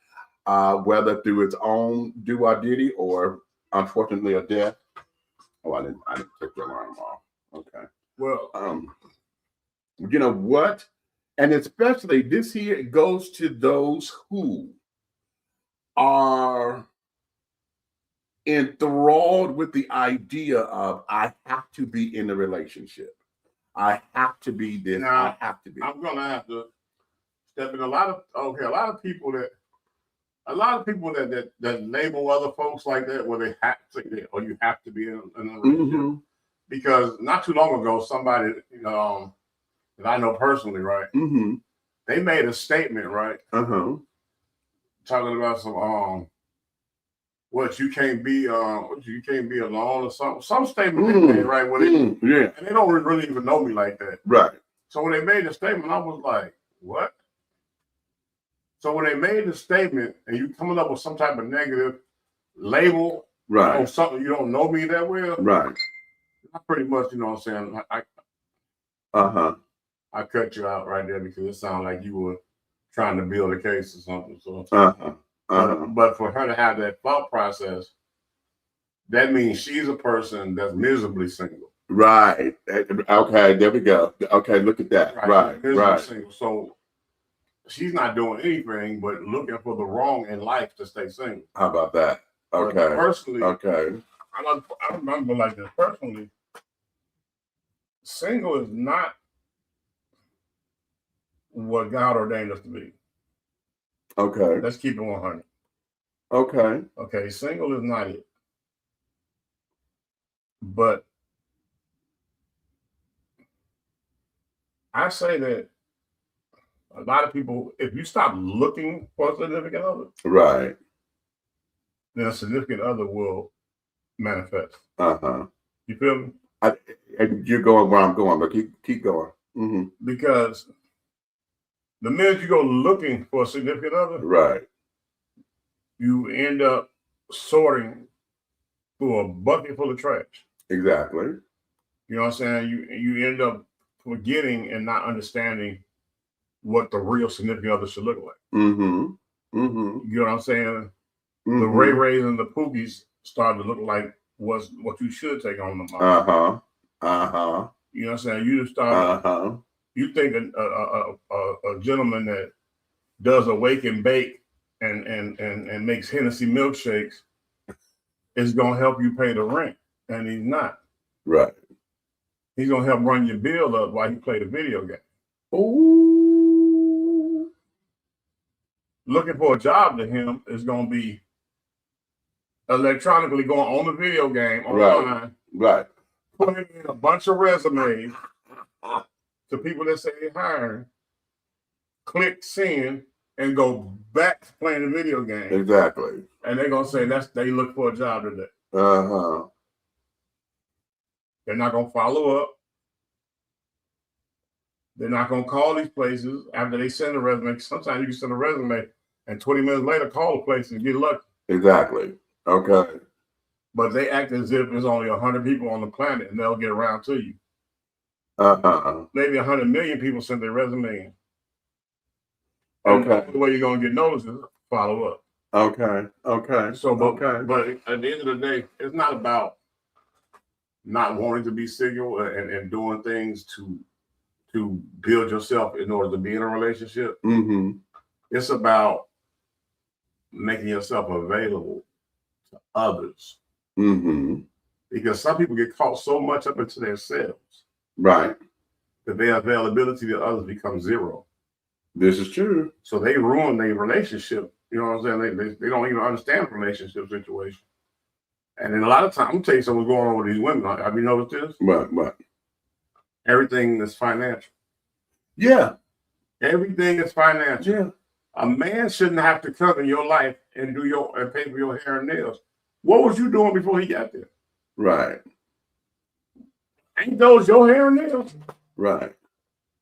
whether through its own do or diddy, or unfortunately a death. Oh, I didn't take the alarm off. Okay. Well, you know what? And especially this here, it goes to those who are enthralled with the idea of I have to be in a relationship. I have to be this. Now, I have to be. I'm gonna have to step in. A lot of people that label other folks like that, where they have to, or you have to be in a relationship. Mm-hmm. Because not too long ago, somebody that I know personally, right? Mm-hmm. They made a statement, right? Uh-huh. Talking about some you can't be alone or something. Some statement they made, right? Yeah. And they don't really even know me like that. Right. So when they made the statement, I was like, what? So when they made the statement and you coming up with some type of negative label, right, on something you don't know me that well, right, I pretty much, you know what I'm saying, I cut you out right there because it sounded like you were trying to build a case or something. So, But for her to have that thought process, that means she's a person that's miserably single. Right. Okay, there we go. Okay, look at that. Right. Single. So she's not doing anything but looking for the wrong in life to stay single. How about that? Okay. But personally, okay. I remember like this personally. Single is not what God ordained us to be. Okay. Let's keep it 100. Okay. Okay, single is not it. But I say that a lot of people, if you stop looking for a significant other, right, then a significant other will manifest. You feel me? You're going where I'm going, but keep going. Mm-hmm. Because the minute you go looking for a significant other, right, you end up sorting through a bucket full of trash. Exactly. You know what I'm saying? You end up forgetting and not understanding what the real significant other should look like. Mm-hmm. Mm-hmm. You know what I'm saying? Mm-hmm. The Ray Rays and the Pookies started to look like what you should take on the market. You know what I'm saying? You just start. You think a gentleman that does a wake and bake and makes Hennessy milkshakes is gonna help you pay the rent, and he's not. Right. He's gonna help run your bill up while you play the video game. Ooh. Looking for a job to him is gonna be electronically going on the video game online, right, putting in a bunch of resumes to people that say they're hiring, click send, and go back to playing the video game. Exactly. And they're gonna say they look for a job today. They're not gonna follow up. They're not gonna call these places after they send a resume. Sometimes you can send a resume and 20 minutes later call the place and get lucky. Exactly. Okay. But they act as if there's only 100 people on the planet and they'll get around to you. Maybe 100 million people send their resume in. Okay. The way you're gonna get noticed is follow up. Okay. So, but at the end of the day, it's not about not wanting to be single and doing things to build yourself in order to be in a relationship. Mm-hmm. It's about making yourself available to others. Mm-hmm. Because some people get caught so much up into themselves. Right. That their availability to others becomes zero. This is true. So they ruin their relationship. You know what I'm saying? They don't even understand the relationship situation. And then a lot of times, I'm gonna tell you something going on with these women. Have you noticed this? What? Everything is financial. Yeah. Everything is financial. Yeah. A man shouldn't have to come in your life and pay for your hair and nails. What was you doing before he got there? Right. Ain't those your hair and nails? Right.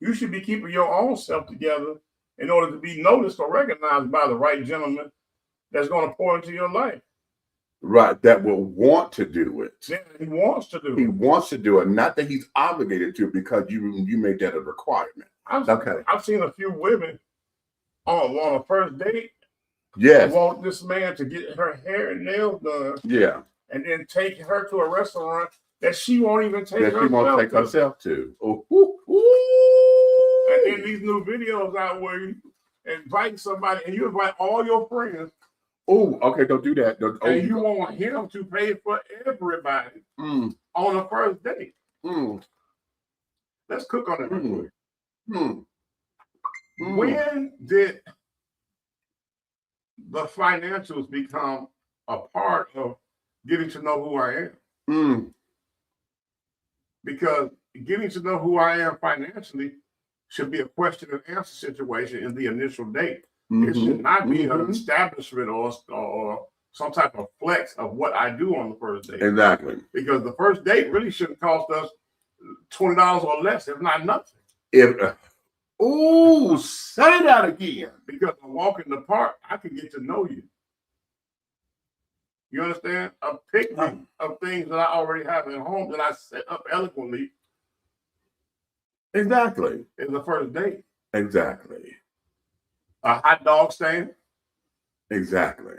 You should be keeping your own self together in order to be noticed or recognized by the right gentleman that's going to pour into your life. Right. That will want to do it. Yeah, he wants to do it. He wants to do it. Not that he's obligated to because you made that a requirement. I've seen a few women on a first date. Yes. Want this man to get her hair and nails done. Yeah. And then take her to a restaurant that she won't even take that herself she won't take to. herself to. Oh, and then these new videos out where you invite somebody and you invite all your friends. Oh, okay, don't do that. And you want him to pay for everybody on the first date. Let's cook on it real quick. When did the financials become a part of getting to know who I am? Because getting to know who I am financially should be a question and answer situation in the initial date. It should not be an establishment or some type of flex of what I do on the first date. Exactly. Because the first date really shouldn't cost us $20 or less, if not nothing. Say that again. Because a walk in the park, I can get to know you. You understand? A picnic of things that I already have at home that I set up eloquently. Exactly. Is the first date. Exactly. A hot dog stand. Exactly.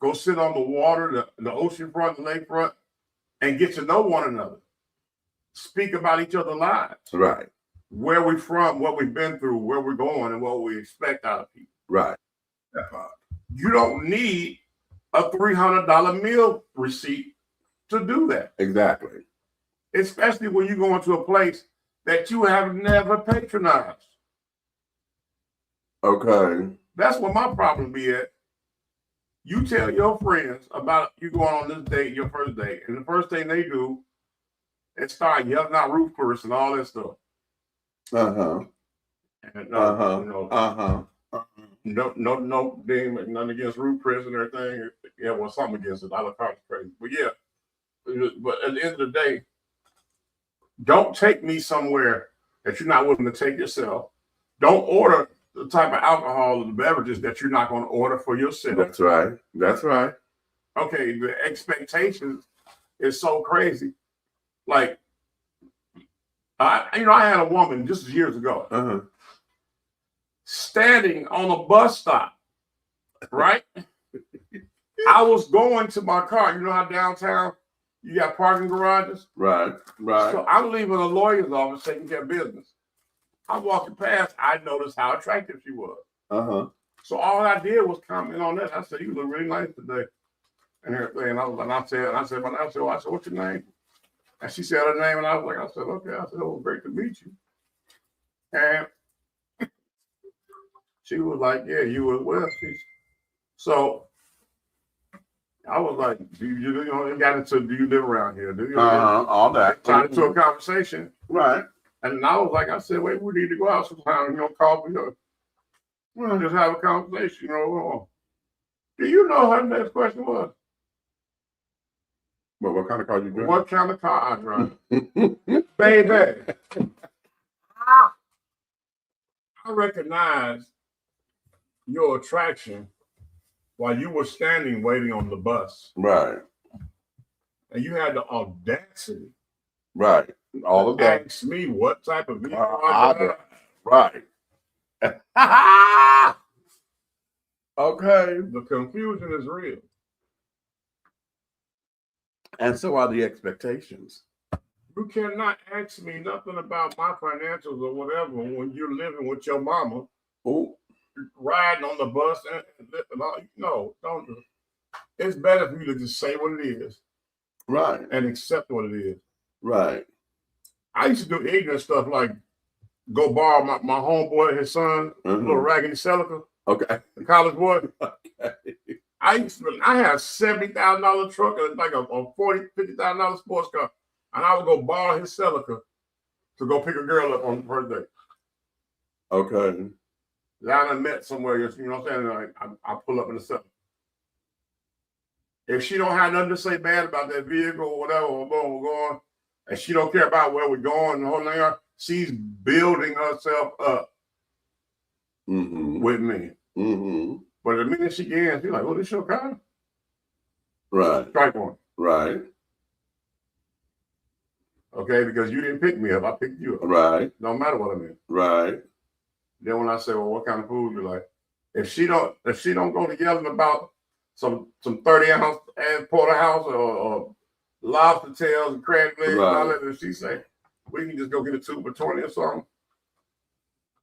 Go sit on the water, the ocean front, the lakefront, and get to know one another. Speak about each other's lives. Right. Where we're from, what we've been through, where we're going, and what we expect out of people. Right. You don't need a $300 meal receipt to do that. Exactly. Especially when you go into a place that you have never patronized. Okay. That's what my problem be at. You tell your friends about you going on this date, your first date, and the first thing they do is start yelling out roof first and all that stuff. And no, they ain't nothing against Root Chris and everything. Yeah, well, something against it. I look crazy, but yeah. But at the end of the day, don't take me somewhere that you're not willing to take yourself. Don't order the type of alcohol or the beverages that you're not going to order for yourself. That's right. That's right. Okay, the expectations is so crazy. Like, I had a woman just years ago standing on a bus stop, right? I was going to my car. You know how downtown you got parking garages? Right, right. So I'm leaving a lawyer's office taking care of business. I'm walking past. I noticed how attractive she was. So all I did was comment on that. I said, "You look really nice today," and everything. And I said, "What's your name?" And she said her name, and I said, "Okay." I said, "Oh, great to meet you." And she was like, "Yeah, you as well." So I was like, "Do you live around here? Do you?" All that. Got into a conversation, right? And I was like, I said, "Wait, we need to go out sometime. Call me. We'll just have a conversation. Do you know her next question was? Well, what kind of car you drive? What kind of car I drive, baby?" I recognize your attraction while you were standing waiting on the bus. Right. And you had the audacity. Right. All of that. Ask me what type of vehicle I drive. Right. Okay. The confusion is real. And so are the expectations. You cannot ask me nothing about my financials or whatever when you're living with your mama, riding on the bus and all. No, don't do it. It's better for you to just say what it is. Right. And accept what it is. Right. I used to do ignorant stuff like go borrow my homeboy, his son, little raggedy Celica. Okay. The college boy. Okay. I had a $70,000 truck and like a $50,000 sports car. And I would go borrow his Celica to go pick a girl up on the first day. Okay. Down and met somewhere, you know what I'm saying? Like, I pull up in the Celica. If she don't have nothing to say bad about that vehicle or whatever, we're going, and she don't care about where we're going and the whole thing, she's building herself up with me. But the minute she gets, she's like, "Oh, this your car?" Right. Strike one. Right. Okay, because you didn't pick me up, I picked you up. Right. No matter what I mean. Right. Then when I say, "Well, what kind of food you like?" If she don't go to yelling about some 30-ounce porterhouse or lobster tails and crab legs, and all that, if she say, "We can just go get a 2 for $20 or something."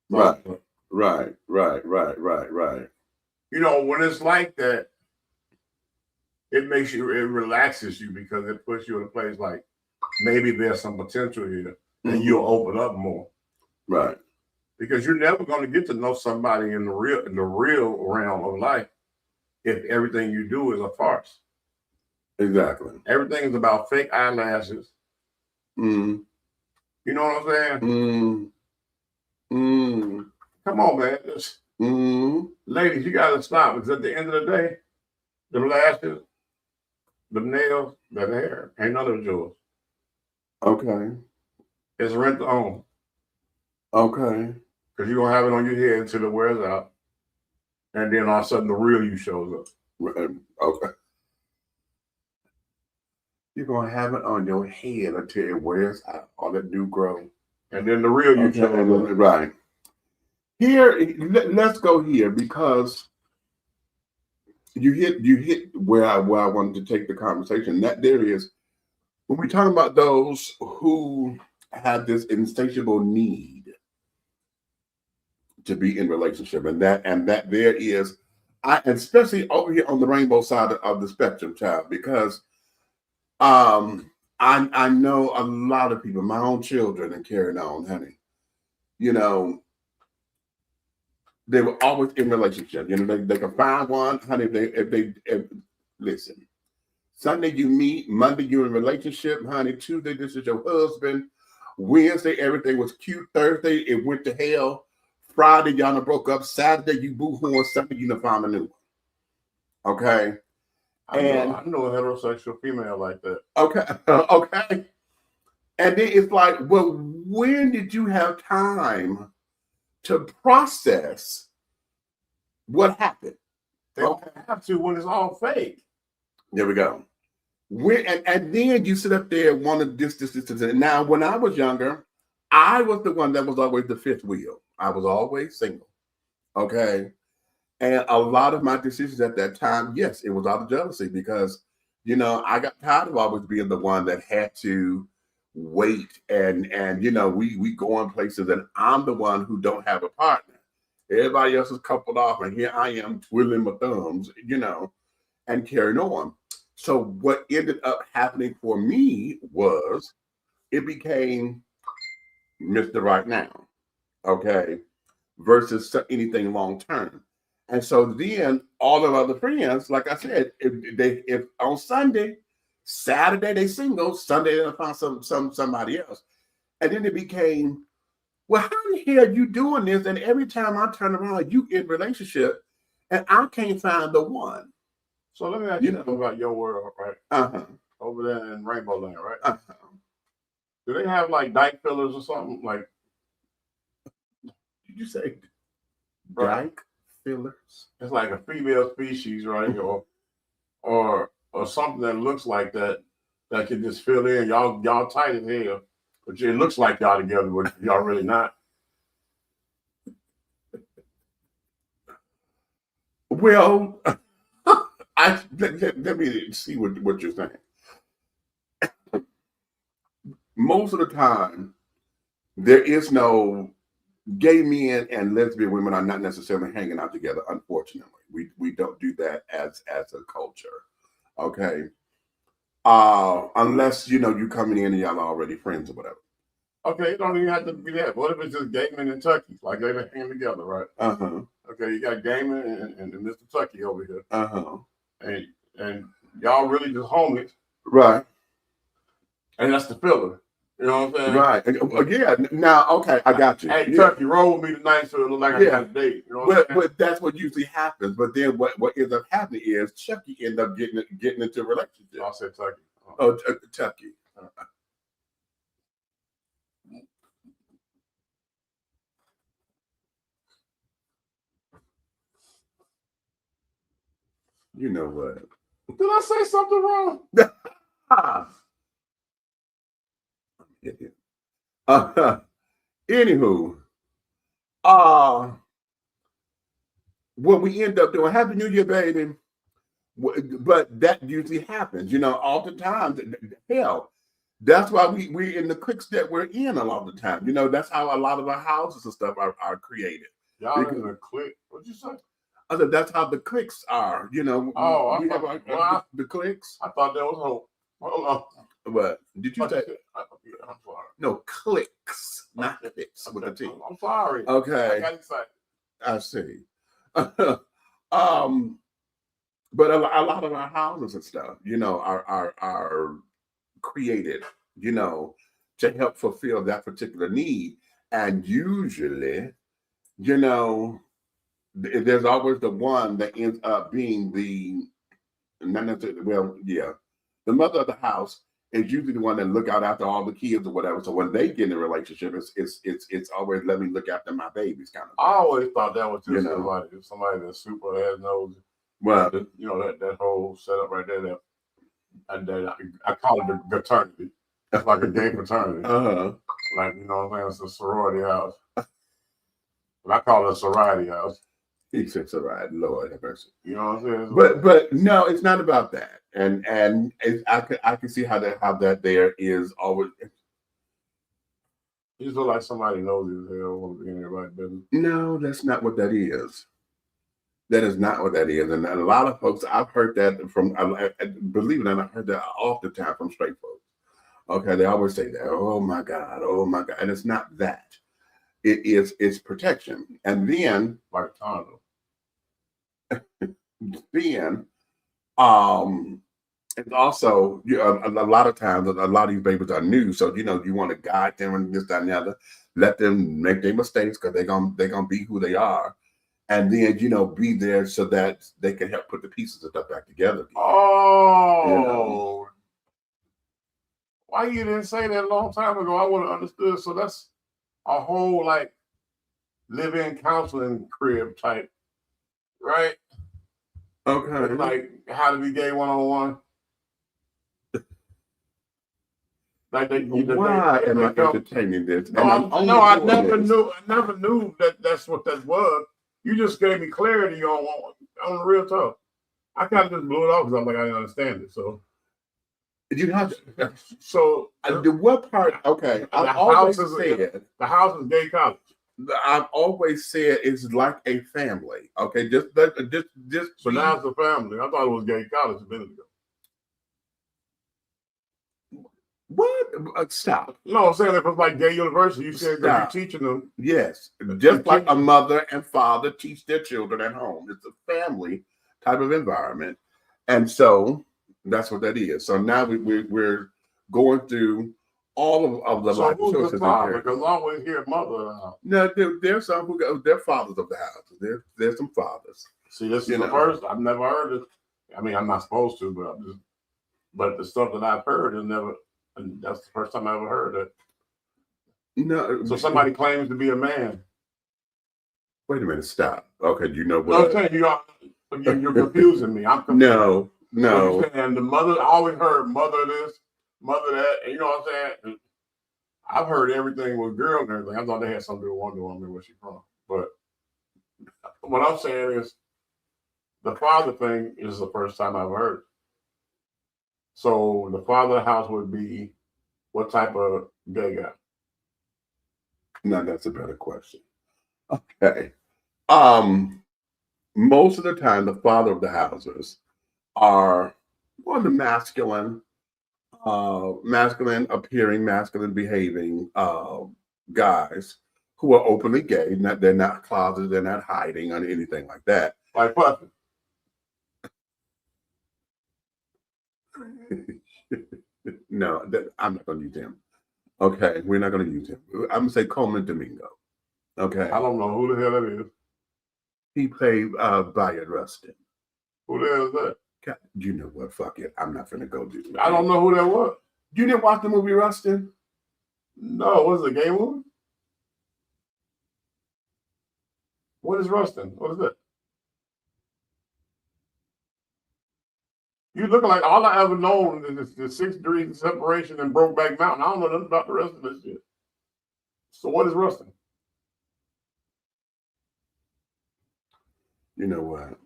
Right. Right. You know, when it's like that, it relaxes you because it puts you in a place like maybe there's some potential here and you'll open up more. Right. Because you're never going to get to know somebody in the real realm of life if everything you do is a farce. Exactly. Everything is about fake eyelashes. You know what I'm saying? Come on, man. Ladies, you got to stop because at the end of the day, the lashes, the nails, the hair, ain't none of it yours. Okay. It's rent to own. Okay. Because you're going to have it on your head until it wears out. And then all of a sudden the real you shows up. Okay. You're going to have it on your head until it wears out, all that new growth. And then the real you shows up. Right. Here, let's go here because you hit where I wanted to take the conversation. That there is, when we talk about those who have this insatiable need to be in relationship, and that there is, especially over here on the rainbow side of the spectrum, child, because I know a lot of people, my own children, and carrying on, honey. You know, they were always in relationship. You know, they can find one, honey. If listen, Sunday you meet, Monday you're in relationship, honey. Tuesday this is your husband. Wednesday everything was cute. Thursday it went to hell. Friday y'all done broke up. Saturday you boo-hoo. Sunday you done found a new one. Okay. I know a heterosexual female like that. Okay. Okay. And then it's like, well, when did you have time to process what happened? They don't have to when it's all fake. There we go. And then you sit up there and want to this. Now, when I was younger, I was the one that was always the fifth wheel. I was always single. Okay. And a lot of my decisions at that time, yes, it was out of jealousy because, you know, I got tired of always being the one that had to wait and you know, we go on places and I'm the one who don't have a partner. Everybody else is coupled off and here I am twiddling my thumbs, you know, and carrying on. So what ended up happening for me was it became Mr. Right Now, okay, versus anything long term. And so then all of other friends, like I said, if on Sunday, Saturday they single, Sunday they found somebody else. And then it became, well, how the hell are you doing this? And every time I turn around, you in relationship and I can't find the one. So let me ask you something about your world, right? Over there in Rainbow Land, right? Do they have like dyke fillers or something? Like, did you say dyke fillers? It's like a female species, right? or something that looks like that can just fill in. Y'all tight as hell, but it looks like y'all together, but y'all really not. Well, let me see what you're saying. most of the time, there is no gay men and lesbian women are not necessarily hanging out together. Unfortunately, we don't do that as a culture. Okay, unless you coming in and y'all are already friends or whatever. Okay, it don't even have to be that. What if it's just Gaiman and Tucky? Like they hang together, right? Okay, you got Gaiman and Mr. Tucky over here. And y'all really just homies. Right. And that's the filler. You know what I'm saying? Right. Yeah. Now, okay, I got you. Hey, Tucky, roll with me tonight so it look like I got a date. You know what I'm saying? But that's what usually happens. But then what ends up happening is Chucky ends up getting into a relationship. I said Tucky. Oh, Chucky. You know what? Did I say something wrong? Anywho, what we end up doing, Happy New Year, baby. But that usually happens, oftentimes. Hell, that's why we're in the cliques that we're in a lot of the time. That's how a lot of our houses and stuff are created. Y'all in a clique? What'd you say? I said that's how the cliques are, Oh, we have the cliques. I thought that was hope. Hold on. What did you say? I'm sorry. No, cliques, not cliques with a T. I'm sorry. Okay. I got excited. I see. But a lot of our houses and stuff, are created, to help fulfill that particular need. And usually, there's always the one that ends up being the mother of the house is usually the one that look out after all the kids or whatever. So when they get in a relationship, it's always let me look after my babies kind of thing. I always thought that was just somebody that's super ass nosy. Well, that whole setup right there. That I call it the fraternity. It's like a gay fraternity. Like what I'm saying, it's a sorority house. But I call it a sorority house. He said sorority. Lord have mercy. You know what I'm saying? But no, it's not about that. And I can see how that there is always. You feel like somebody knows you. They don't want to be in everybody's business. No, that's not what that is. That is not what that is. And a lot of folks, I've heard that from, believe it or not, I've heard that all the time from straight folks. Okay, they always say that, oh my God. And it's not that. It's protection. And then, like a condom. Then, it's also, a lot of times, a lot of these babies are new. So, you want to guide them and this, that, and the other. Let them make their mistakes because they're gonna be who they are. And then, be there so that they can help put the pieces of stuff back together again. Oh. Why you didn't say that a long time ago? I would have understood. So that's a whole, live-in counseling crib type, right? Okay. Like how to be gay 101. Why am I entertaining this? I never knew that's what that was. You just gave me clarity on the real talk. I kind of just blew it off because I'm like, I didn't understand it. So you have to. So the what part? Okay, the house is gay college. I've always said it's like a family. Okay, just. So now it's a family. I thought it was gay college a minute ago. What? Stop. No, I'm saying if it's like gay university, you said you're teaching them. Yes, just like a mother and father teach their children at home. It's a family type of environment, and so that's what that is. So now we're going through all of the life choices. Because I always hear mother. No, there's some who go. They're fathers of the house. There's some fathers. See, this is the first. I've never heard it. I mean, I'm not supposed to, but the stuff that I've heard is never. And that's the first time I ever heard it. No. So somebody claims to be a man. Wait a minute. Stop. Okay. You know what? No, I'm saying you're confusing me. I'm confused. No. And the mother, I always heard mother this, mother that. And you know what I'm saying? I've heard everything with girl and everything. I thought they had something to do with Wonder Woman, where she's from. But what I'm saying is the father thing is the first time I've heard it. So the father of the house would be What type of gay guy? Now that's a better question. Okay. Most of the time, the father of the houses are more the masculine appearing, masculine behaving guys who are openly gay. They're not closeted, they're not hiding or anything like that. Like Puffy. No, I'm not going to use him. Okay, we're not going to use him. I'm going to say Coleman Domingo. Okay. I don't know who the hell that is. He played Bayard Rustin. Who the hell is that? God, you know what? Fuck it. I'm not going to go do that. I don't know who that was. You didn't watch the movie Rustin? No, was it a gay movie? What is Rustin? What is that? You looking like all I ever known is the 6 degrees of separation and Brokeback Mountain. I don't know nothing about the rest of this shit. So what is Rustin? You know what?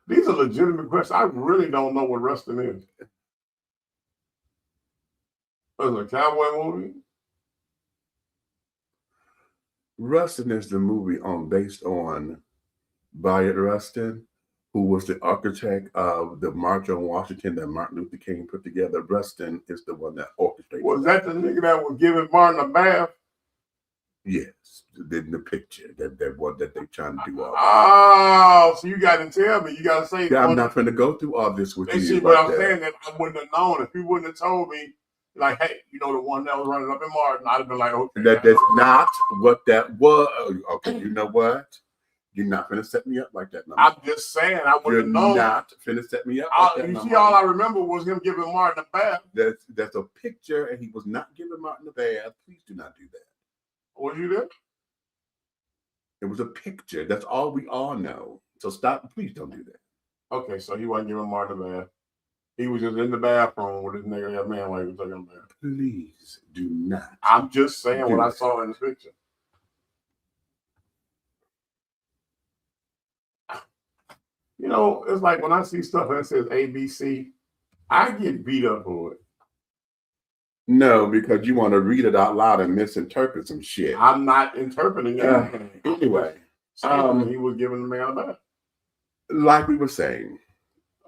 These are legitimate questions. I really don't know what Rustin is. Was it a cowboy movie? Rustin is the movie based on Bayard Rustin, who was the architect of the March on Washington that Martin Luther King put together. Rustin is the one that orchestrated. Was that the nigga that was giving Martin a bath? Yes, in the picture that they trying to do all. Oh, so you got to tell me. You got to say. Yeah, I'm not going to go through all this with you. See, but I'm saying that I wouldn't have known if you wouldn't have told me. Like, hey, you know the one that was running up in Martin, I'd have been like, okay. That's not what that was. Okay, you know what? You're not going to set me up like that. No I'm just saying, I wouldn't have known. You're not going to set me up like that. You see, all I remember was him giving Martin a bath. That's a picture, and he was not giving Martin a bath. Please do not do that. Was you there? It was a picture. That's all we all know. So stop. Please don't do that. Okay, so he wasn't giving Martin a bath. He was just in the bathroom with this nigga, that man, while he was taking a bath. Please do not. I'm just saying what I saw in the picture. You know, it's like when I see stuff that says ABC, I get beat up for it. No, because you want to read it out loud and misinterpret some shit. I'm not interpreting anything. Anyway, he was giving the man a bath. Like we were saying.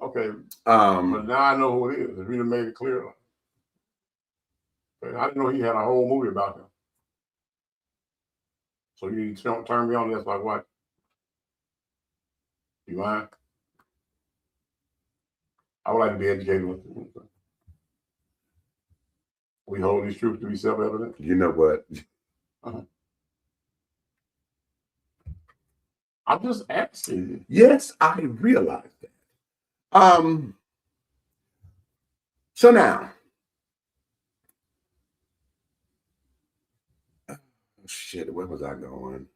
Okay. But now I know who it is. If you'd have made it clear. Okay, I didn't know he had a whole movie about him. So you turn me on this like what? You mind? I would like to be educated with you. We hold these truths to be self-evident. You know what? I'm just asking. Yes, I realize that. So now, shit, where was I going?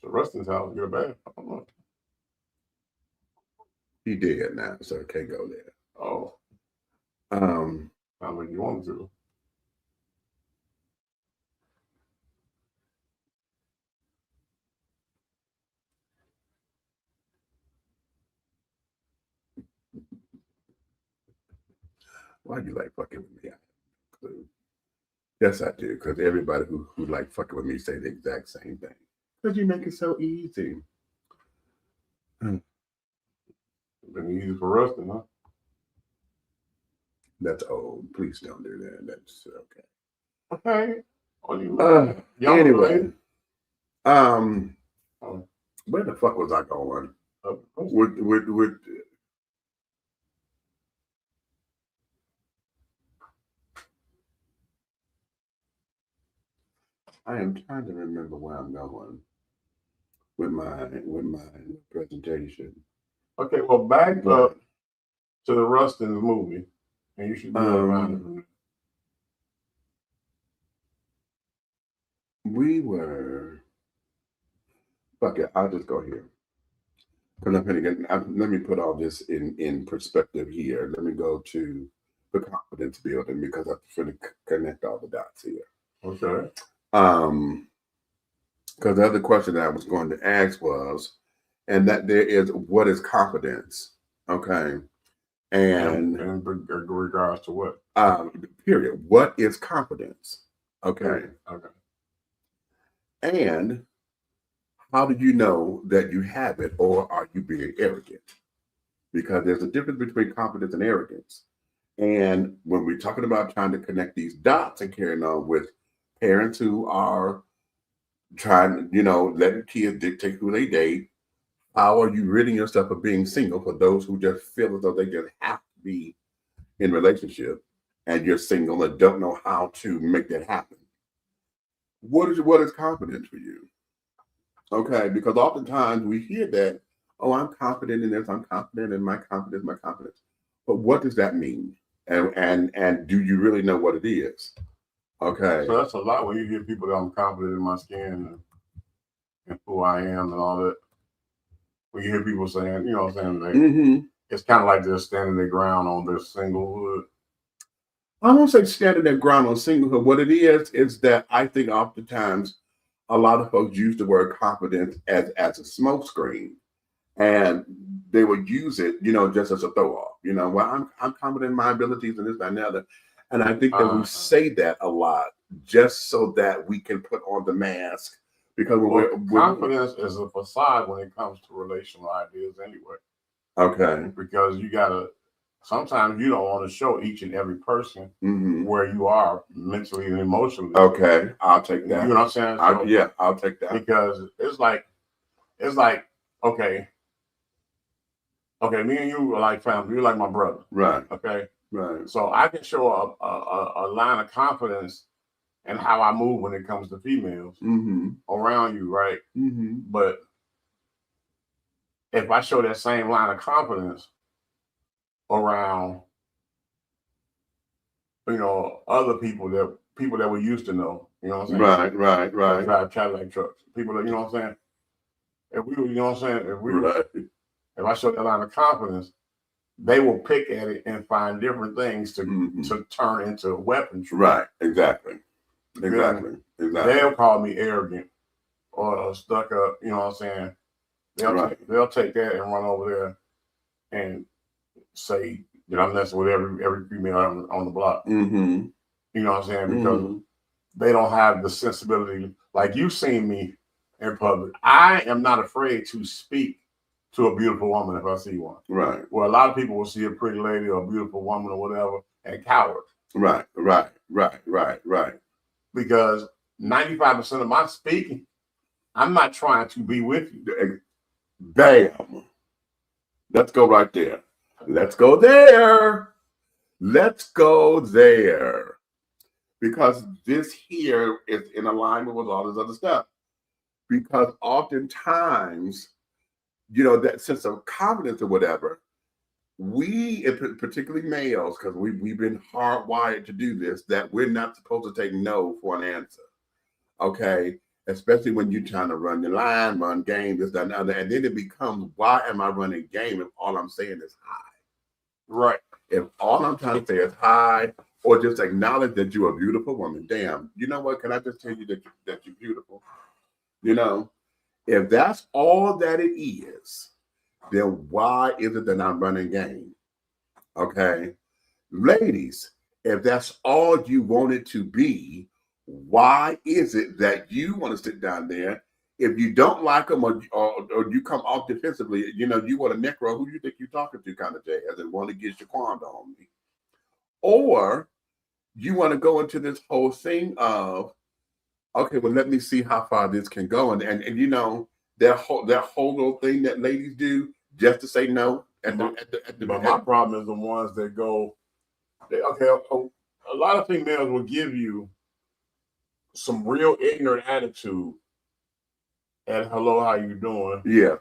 So Rustin's house, get a bath. I don't know. He did now, so I can't go there. Oh. Not like you want to. Why do you like fucking with me? Yes, I do, because everybody who like fucking with me say the exact same thing. Because you make it so easy. Been easy for Rustin, huh? That's old. Please don't do that. That's okay. Okay. Anyway, where the fuck was I going? With I am trying to remember where I'm going with my presentation. Okay, well, back up to the Rustin movie, and you should be around. We were. Fuck it, I'll just go here. Because let me put all this in perspective here. Let me go to the confidence building because I'm trying to connect all the dots here. Okay. Because the other question that I was going to ask was, and that there is, what is confidence? Okay. And in regards to what? Period. What is confidence? Okay. Okay. And how do you know that you have it, or are you being arrogant? Because there's a difference between confidence and arrogance. And when we're talking about trying to connect these dots and carrying on with parents who are trying, letting kids dictate who they date, how are you ridding yourself of being single for those who just feel as though they just have to be in relationship and you're single and don't know how to make that happen? What is confidence for you? Okay, because oftentimes we hear that, oh, I'm confident in this, I'm confident in my confidence, my confidence. But what does that mean? And do you really know what it is? Okay. So that's a lot when you hear people that I'm confident in my skin and who I am and all that. When you hear people saying, you know what I'm saying, it's kind of like they're standing their ground on their singlehood. I won't say standing their ground on singlehood. What it is that I think oftentimes a lot of folks use the word confidence as a smokescreen. And they would use it, just as a throw off. Well, I'm confident in my abilities and this, that, and the other. And I think that we say that a lot just so that we can put on the mask. Because confidence is a facade when it comes to relational ideas anyway. Okay. Because sometimes you don't want to show each and every person where you are mentally and emotionally. Okay, I'll take that. You know what I'm saying? Yeah, I'll take that. Because it's like, okay, me and you are like family. You're like my brother. Right. Okay. Right. So I can show a line of confidence in how I move when it comes to females around you, right? But if I show that same line of confidence around, other people that we used to know, you know what I'm saying? Right. Drive Cadillac trucks. People that, you know what I'm saying? If we were, you know what I'm saying? If I show that line of confidence, they will pick at it and find different things to turn into weapons. Right. Exactly. They'll call me arrogant or stuck up. You know what I'm saying? They'll take that and run over there and say that I'm messing with every female on the block. You know what I'm saying? Because they don't have the sensibility. Like you've seen me in public. I am not afraid to speak to a beautiful woman if I see one. Right. Well, a lot of people will see a pretty lady or a beautiful woman or whatever and cower. Right. Because 95% of my speaking, I'm not trying to be with you. Bam. Let's go right there. Let's go there. Because this here is in alignment with all this other stuff. Because oftentimes, that sense of confidence or whatever, we, particularly males, because we've been hardwired to do this, that we're not supposed to take no for an answer. Okay? Especially when you're trying to run the line, run game, this, that, and other. And then it becomes, why am I running game if all I'm saying is hi? Right. If all I'm trying to say is hi, or just acknowledge that you're a beautiful woman, damn, you know what? Can I just tell you that you're beautiful? If that's all that it is, then why is it that I'm running game? Okay. Ladies, if that's all you want it to be, why is it that you want to sit down there? If you don't like them or you come off defensively, you want a necro, who you think you're talking to kind of jazz and want to get your Shaquanda on me. Or you want to go into this whole thing of, okay, well, let me see how far this can go. And that whole little thing that ladies do just to say no. But my problem is the ones that go, a lot of females will give you some real ignorant attitude and hello, how you doing? Yeah.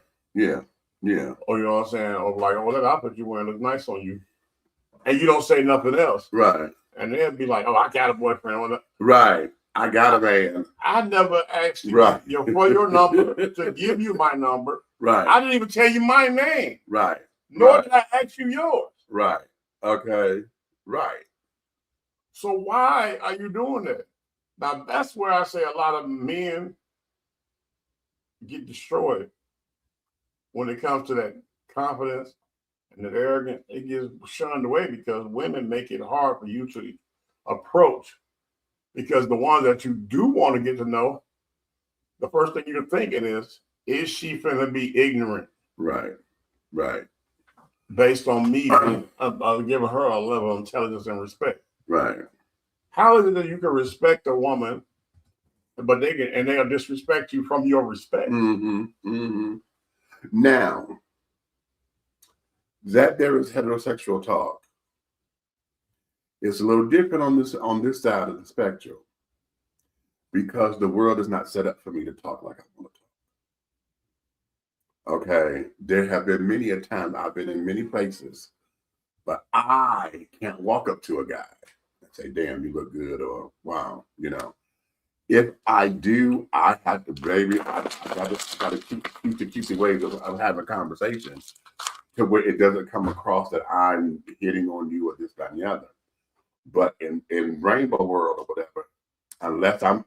Or you know what I'm saying? Or like, oh, that outfit you wearing looks nice on you. And you don't say nothing else. Right. And they'll be like, oh, I got a boyfriend. Right. I got a man. I never asked you for your number to give you my number. Right. I didn't even tell you my name. Right. Nor did I ask you yours. Right. Okay. Right. So why are you doing that? Now, that's where I say a lot of men get destroyed when it comes to that confidence and the arrogant, it gets shunned away because women make it hard for you to approach. Because the ones that you do want to get to know, the first thing you're thinking is she finna be ignorant? Right. Based on me giving her a level of intelligence and respect. Right. How is it that you can respect a woman, but they'll disrespect you from your respect? Now, that there is heterosexual talk, it's a little different on this side of the spectrum, because the world is not set up for me to talk like I want to talk. Okay, there have been many a time I've been in many places, but I can't walk up to a guy and say, "Damn, you look good," or "Wow," you know. If I do, I have to, baby, I gotta keep the cutesy ways of having a conversation to where it doesn't come across that I'm hitting on you or this, that, and the other. But in rainbow world or whatever, unless I'm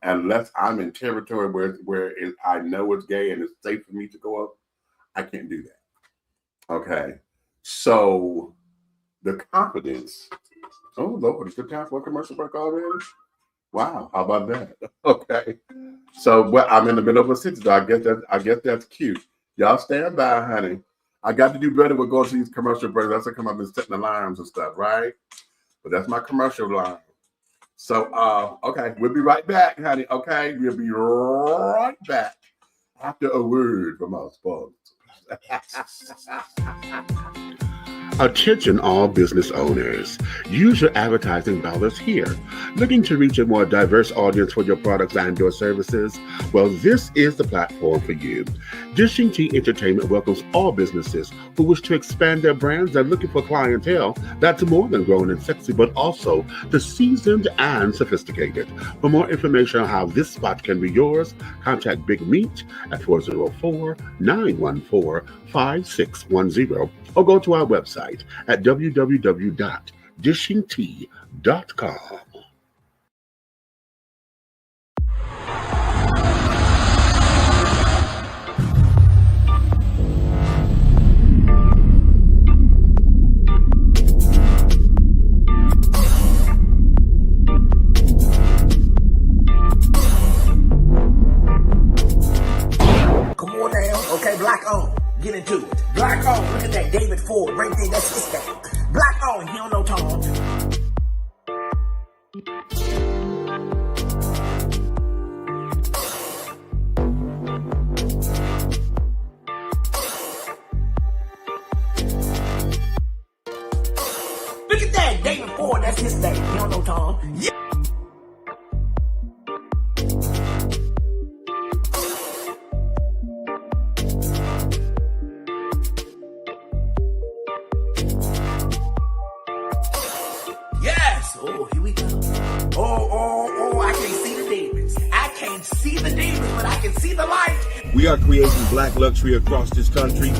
in territory where I know it's gay and it's safe for me to go up, I can't do that. Okay, so the confidence. Oh Lord, it's good time for a commercial break already. Wow, how about that? Okay, so I'm in the middle of a sentence. I guess that's cute. Y'all stand by, honey. I got to do better with going to these commercial breaks. That's how come I've been setting alarms and stuff, right? But that's my commercial line. So, okay, we'll be right back, honey. Okay, we'll be right back after a word from our sponsors. Attention all business owners. Use your advertising dollars here. Looking to reach a more diverse audience for your products and your services? Well, this is the platform for you. Dishing Tea Entertainment welcomes all businesses who wish to expand their brands and looking for clientele that's more than grown and sexy, but also the seasoned and sophisticated. For more information on how this spot can be yours, contact Big Meat at 404-914-5610 or go to our website at www.dishingtea.com. Come on now. Okay, black on. Get into it. Black on. Look at that David Ford right there. That's his thing. Black on. He don't know Tom. Look at that David Ford. That's his thing. He don't know Tom. Yeah. Oh, here we go. Oh, I can't see the demons. I can't see the demons, but I can see the light. We are creating black luxury across this country.